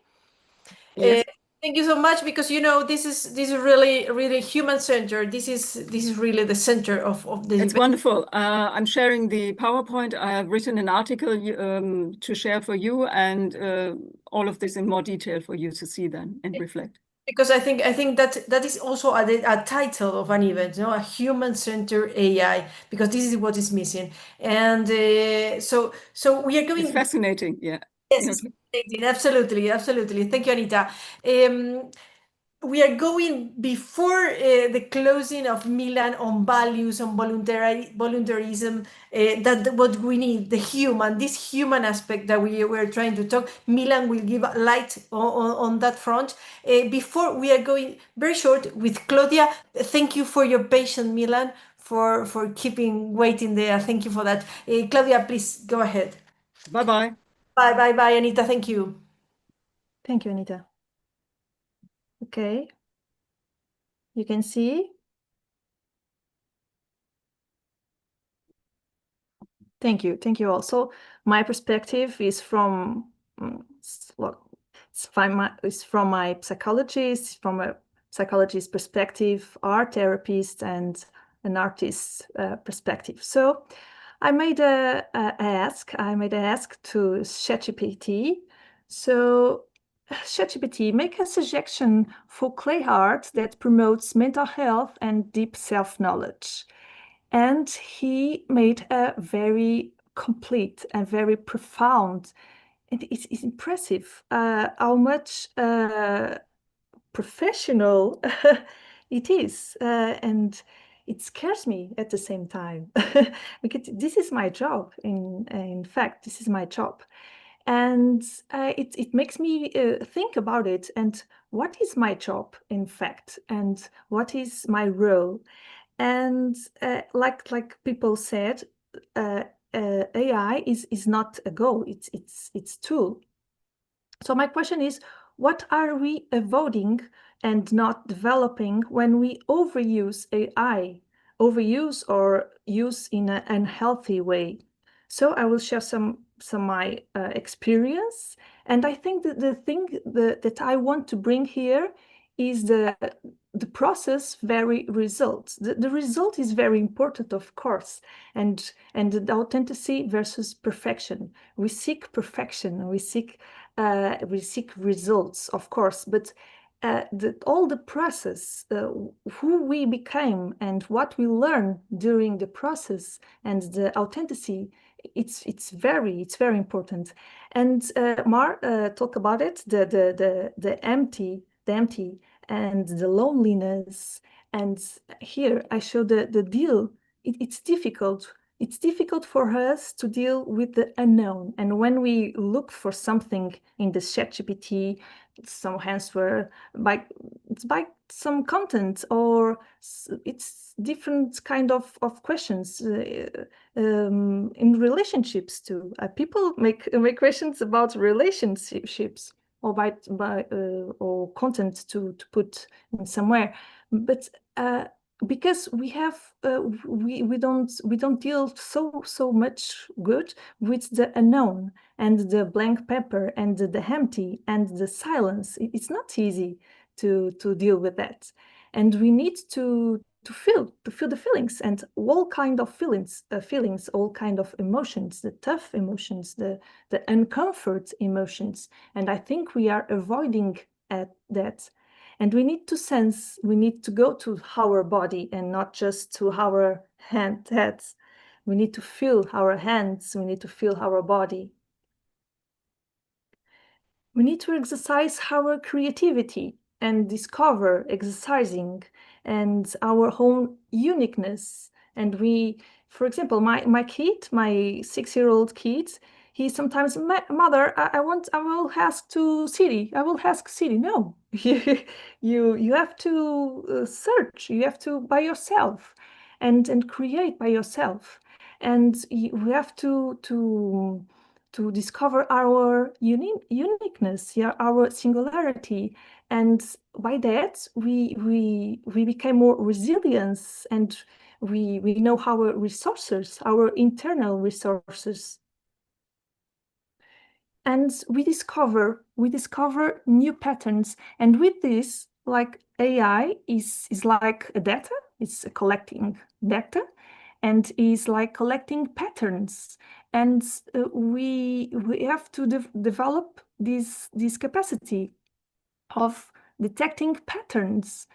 Yes. Thank you so much, because this is really human-centered. This is really the center of the It's wonderful. I'm sharing the PowerPoint. I have written an article to share for you, and all of this in more detail for you to see then and reflect. Because I think that is also a title of an event, a human-centered AI, because this is what is missing. And so we are going. It's fascinating, yeah. Yes, it's absolutely. Thank you, Anita. We are going before the closing of Milan on values, on volunteerism, that what we need, this human aspect that we're trying to talk. Milan will give light on that front. Before we are going very short with Cláudia. Thank you for your patience, Milan, for keeping waiting there. Thank you for that. Cláudia, please go ahead. Bye-bye. Bye, Anita. Thank you. Thank you, Anita. Okay. You can see. Thank you all. So my perspective is from my psychologist, from a psychologist perspective, art therapist, and an artist's perspective. So I made a ask to ChatGPT. So ChatGPT, make a suggestion for clay art that promotes mental health and deep self-knowledge. And he made a very complete and very profound it's impressive how much professional it is, and it scares me at the same time because this is my job. In fact, this is my job, and it makes me think about it. And what is my job, in fact, and what is my role? And like people said, AI is not a goal; it's tool. So my question is, what are we avoiding and not developing when we overuse AI, overuse or use in an unhealthy way? So I will share some my experience, and I think that the thing that I want to bring here is the process very results. The result is very important, of course, and the authenticity versus perfection. We seek perfection, we seek results, of course, but all the process, who we became and what we learn during the process and the authenticity, it's very important. And Mar talk about it, the empty and the loneliness. And here I show the deal. It's difficult. It's difficult for us to deal with the unknown. And when we look for something in the ChatGPT, some answer by some content, or it's different kind of questions in relationships too. People make questions about relationships, or or content to put in somewhere, but because we have we don't deal so much good with the unknown and the blank paper and the empty and the silence. It's not easy to deal with that, and we need to feel the feelings, and all kind of feelings, all kind of emotions, the tough emotions, the uncomfort emotions. And I think we are avoiding that. And we need to sense, we need to go to our body and not just to our heads. We need to feel our hands, we need to feel our body. We need to exercise our creativity and discover exercising and our own uniqueness. And we, for example, my kid, my 6-year-old kid, he sometimes, mother, I will ask to Siri. I will ask Siri. No, you have to search. You have to by yourself, and create by yourself. And we have to discover our uniqueness, yeah, our singularity, and by that we became more resilient, and we know our resources, our internal resources. And we discover new patterns. And with this, like AI is like a data, it's collecting data, and is like collecting patterns. And we have to develop this capacity of detecting patterns,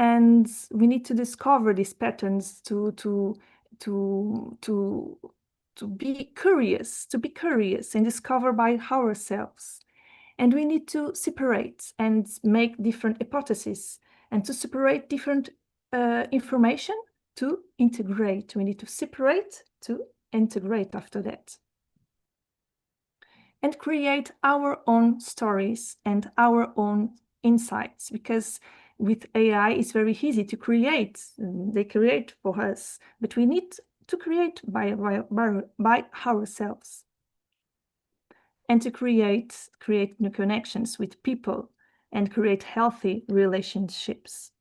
and we need to discover these patterns to be curious, and discover by ourselves. And we need to separate and make different hypotheses, and to separate different information to integrate. We need to separate to integrate after that. And create our own stories and our own insights, because with AI it's very easy to create. They create for us, but we need to create by ourselves, and to create new connections with people and create healthy relationships.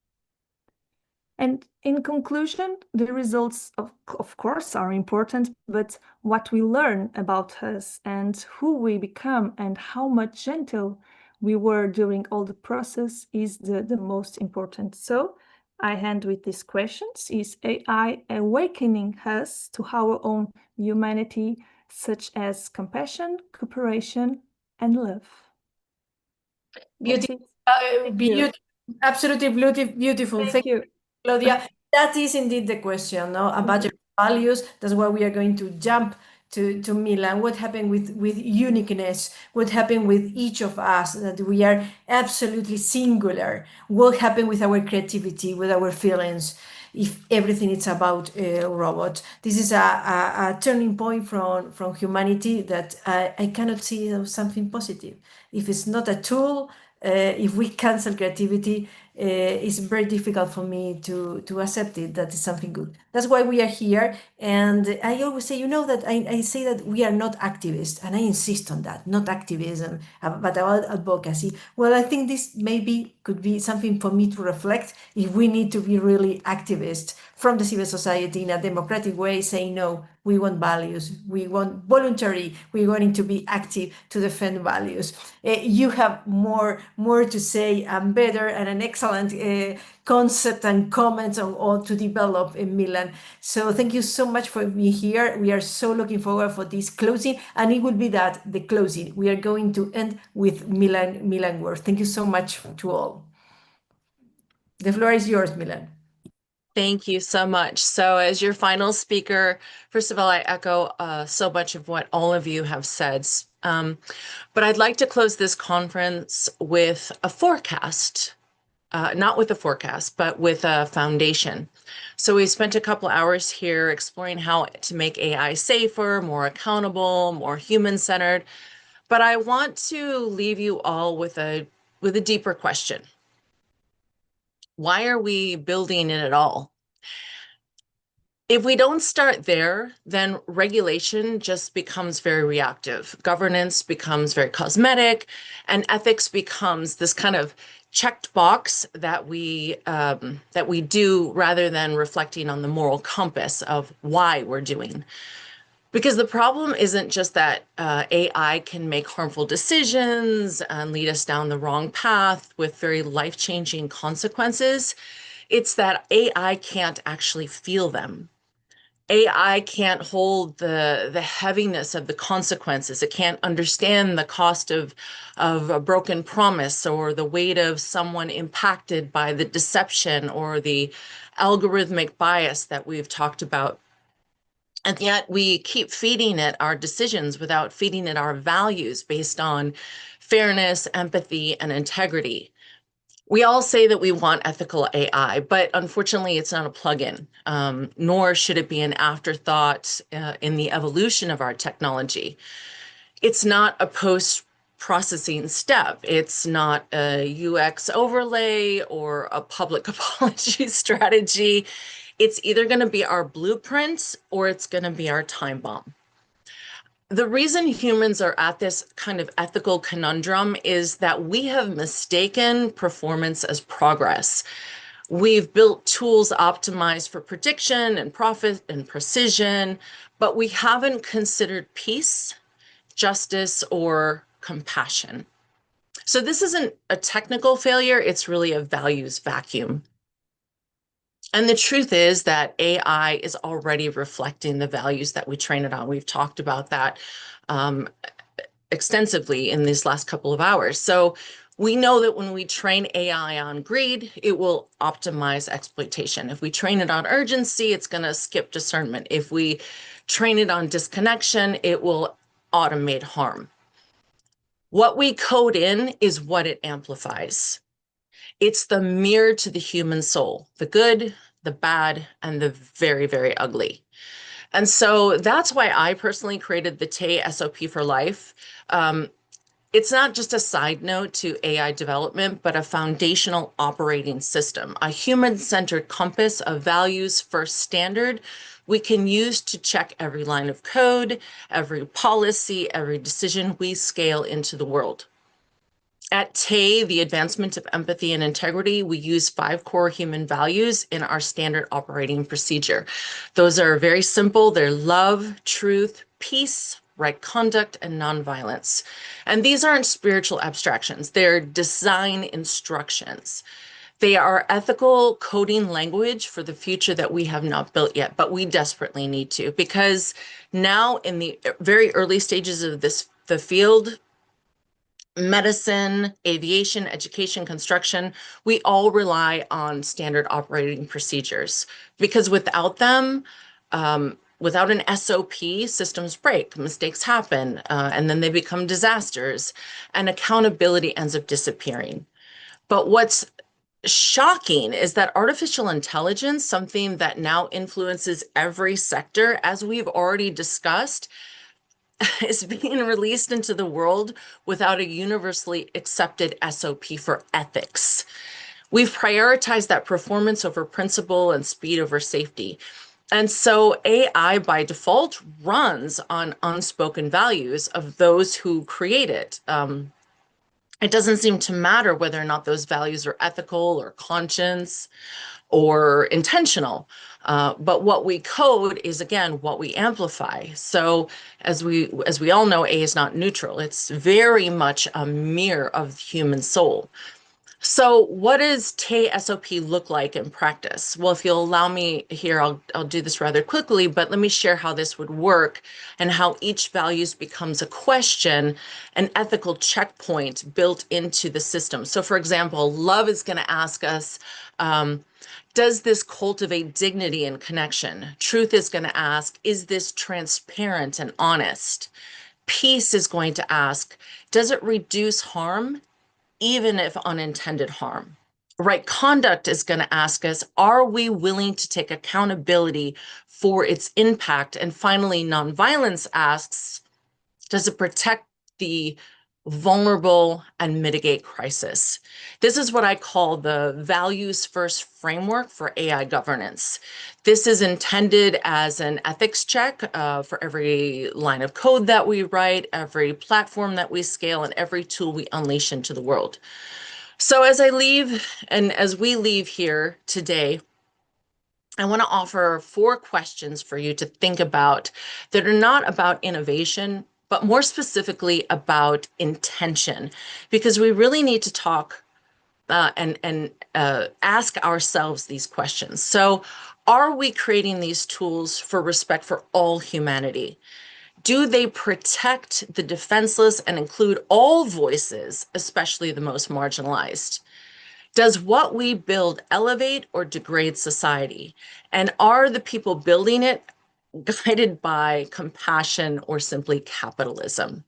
And in conclusion, the results of course are important, but what we learn about us and who we become and how much gentle we were during all the process is the most important. So I end with these questions. Is AI awakening us to our own humanity, such as compassion, cooperation, and love? Beautiful. Absolutely beautiful. Thank you, Cláudia. That is indeed the question, no? A budget of values. That's why we are going to jump to Milan, what happened with uniqueness, what happened with each of us, that we are absolutely singular, what happened with our creativity, with our feelings, if everything is about robots. This is a turning point from humanity that I cannot see as something positive. If it's not a tool, if we cancel creativity, it's very difficult for me to accept it, that is something good. That's why we are here. And I always say, that I say that we are not activists, and I insist on that, not activism, but about advocacy. Well, I think this maybe could be something for me to reflect if we need to be really activists from the civil society in a democratic way, saying, no, we want values, we want voluntary, we want to be active to defend values. You have more to say and better and an excellent concept and comments on to develop in Milan. So thank you so much for being here. We are so looking forward for this closing, and it will be the closing. We are going to end with Milan words. Thank you so much to all. The floor is yours, Milan. Thank you so much. So as your final speaker, first of all, I echo so much of what all of you have said. But I'd like to close this conference with a forecast, not with a forecast, but with a foundation. So we spent a couple hours here exploring how to make AI safer, more accountable, more human-centered. But I want to leave you all with a deeper question. Why are we building it at all? If we don't start there, then regulation just becomes very reactive. Governance becomes very cosmetic, and ethics becomes this kind of checked box that we do rather than reflecting on the moral compass of why we're doing. Because the problem isn't just that AI can make harmful decisions and lead us down the wrong path with very life-changing consequences. It's that AI can't actually feel them. AI can't hold the heaviness of the consequences. It can't understand the cost of a broken promise or the weight of someone impacted by the deception or the algorithmic bias that we've talked about. And yet we keep feeding it our decisions without feeding it our values based on fairness, empathy, and integrity. We all say that we want ethical AI, but unfortunately it's not a plugin, nor should it be an afterthought in the evolution of our technology. It's not a post-processing step. It's not a UX overlay or a public apology strategy. It's either going to be our blueprint or it's going to be our time bomb. The reason humans are at this kind of ethical conundrum is that we have mistaken performance as progress. We've built tools optimized for prediction and profit and precision, but we haven't considered peace, justice, or compassion. So this isn't a technical failure, it's really a values vacuum. And the truth is that AI is already reflecting the values that we train it on. We've talked about that extensively in these last couple of hours. So we know that when we train AI on greed, it will optimize exploitation. If we train it on urgency, it's going to skip discernment. If we train it on disconnection, it will automate harm. What we code in is what it amplifies. It's the mirror to the human soul, the good, the bad, and the very, very ugly. And so that's why I personally created the TAE SOP for Life. It's not just a side note to AI development, but a foundational operating system, a human-centered compass of values-first standard we can use to check every line of code, every policy, every decision we scale into the world. At TAE, the advancement of empathy and integrity, we use 5 core human values in our standard operating procedure. Those are very simple. They're love, truth, peace, right conduct, and nonviolence. And these aren't spiritual abstractions. They're design instructions. They are ethical coding language for the future that we have not built yet, but we desperately need to, because now in the very early stages of the field, medicine, aviation, education, construction, we all rely on standard operating procedures, because without them, without an SOP, systems break, mistakes happen, and then they become disasters, and accountability ends up disappearing. But what's shocking is that artificial intelligence, something that now influences every sector, as we've already discussed, is being released into the world without a universally accepted SOP for ethics. We've prioritized that performance over principle and speed over safety. And so AI by default runs on unspoken values of those who create it. It doesn't seem to matter whether or not those values are ethical or conscience or intentional. But what we code is, again, what we amplify. So as we all know, A is not neutral. It's very much a mirror of the human soul. So what does TE SOP look like in practice? Well, if you'll allow me here, I'll do this rather quickly, but let me share how this would work and how each values becomes a question, an ethical checkpoint built into the system. So for example, love is going to ask us, does this cultivate dignity and connection? Truth is going to ask, is this transparent and honest? Peace is going to ask, does it reduce harm, even if unintended harm? Right conduct is going to ask us, are we willing to take accountability for its impact? And finally, nonviolence asks, does it protect the vulnerable and mitigate crisis? This is what I call the values first framework for AI governance. This is intended as an ethics check for every line of code that we write, every platform that we scale, and every tool we unleash into the world. So as I leave, and as we leave here today, I want to offer 4 questions for you to think about that are not about innovation, but more specifically about intention, because we really need to talk and ask ourselves these questions. So are we creating these tools for respect for all humanity? Do they protect the defenseless and include all voices, especially the most marginalized? Does what we build elevate or degrade society? And are the people building it guided by compassion or simply capitalism?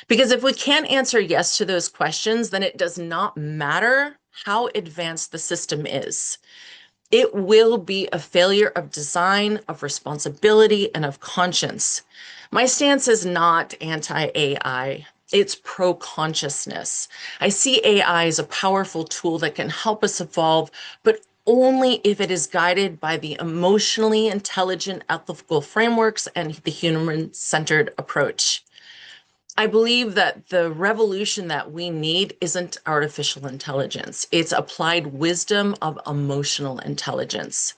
Because if we can't answer yes to those questions, then it does not matter how advanced the system is. It will be a failure of design, of responsibility, and of conscience. My stance is not anti-AI. It's pro-consciousness. I see AI as a powerful tool that can help us evolve, but only if it is guided by the emotionally intelligent ethical frameworks and the human-centered approach. I believe that the revolution that we need isn't artificial intelligence. It's applied wisdom of emotional intelligence.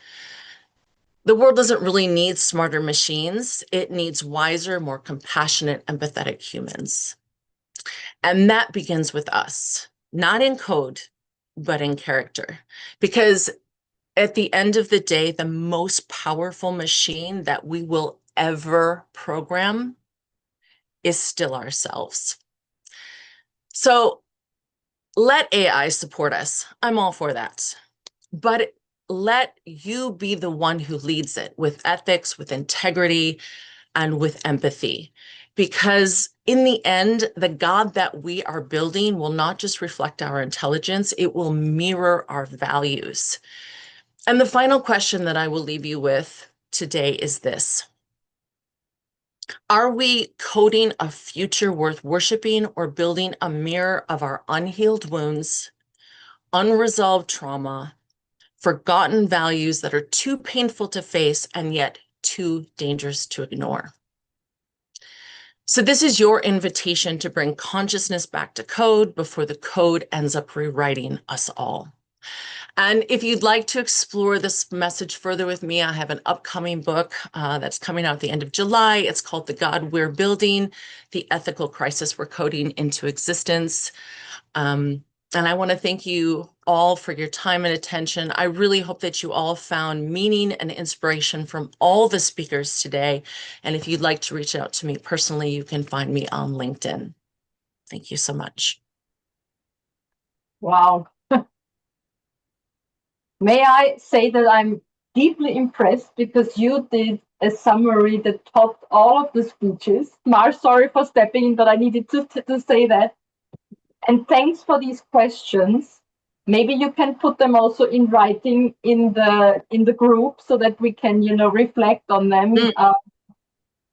The world doesn't really need smarter machines. It needs wiser, more compassionate, empathetic humans. And that begins with us, not in code, but in character. Because at the end of the day, the most powerful machine that we will ever program is still ourselves. So let AI support us. I'm all for that. But let you be the one who leads it with ethics, with integrity, and with empathy. Because in the end, the God that we are building will not just reflect our intelligence, it will mirror our values. And the final question that I will leave you with today is this. Are we coding a future worth worshiping or building a mirror of our unhealed wounds, unresolved trauma, forgotten values that are too painful to face and yet too dangerous to ignore? So this is your invitation to bring consciousness back to code before the code ends up rewriting us all. And if you'd like to explore this message further with me, I have an upcoming book that's coming out at the end of July. It's called The God We're Building, The Ethical Crisis We're Coding into Existence. And I want to thank you all for your time and attention. I really hope that you all found meaning and inspiration from all the speakers today. And if you'd like to reach out to me personally, you can find me on LinkedIn. Thank you so much. Wow. May I say that I'm deeply impressed because you did a summary that topped all of the speeches. Mar, sorry for stepping in, but I needed to say that. And thanks for these questions. Maybe you can put them also in writing in the group so that we can, reflect on them.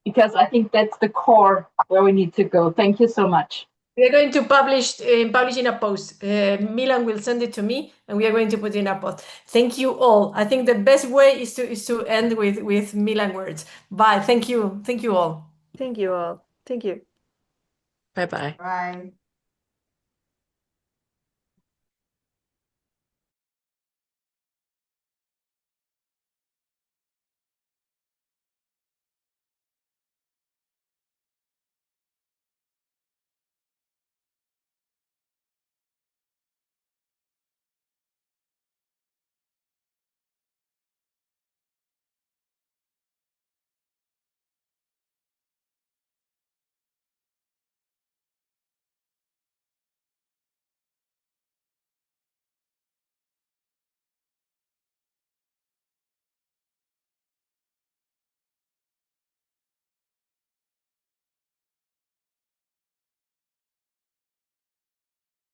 Because I think that's the core where we need to go. Thank you so much. We are going to publish in a post. Milan will send it to me, and we are going to put in a post. Thank you all. I think the best way is to end with Milan words. Bye. Thank you. Thank you all. Thank you all. Thank you. Bye-bye. Bye.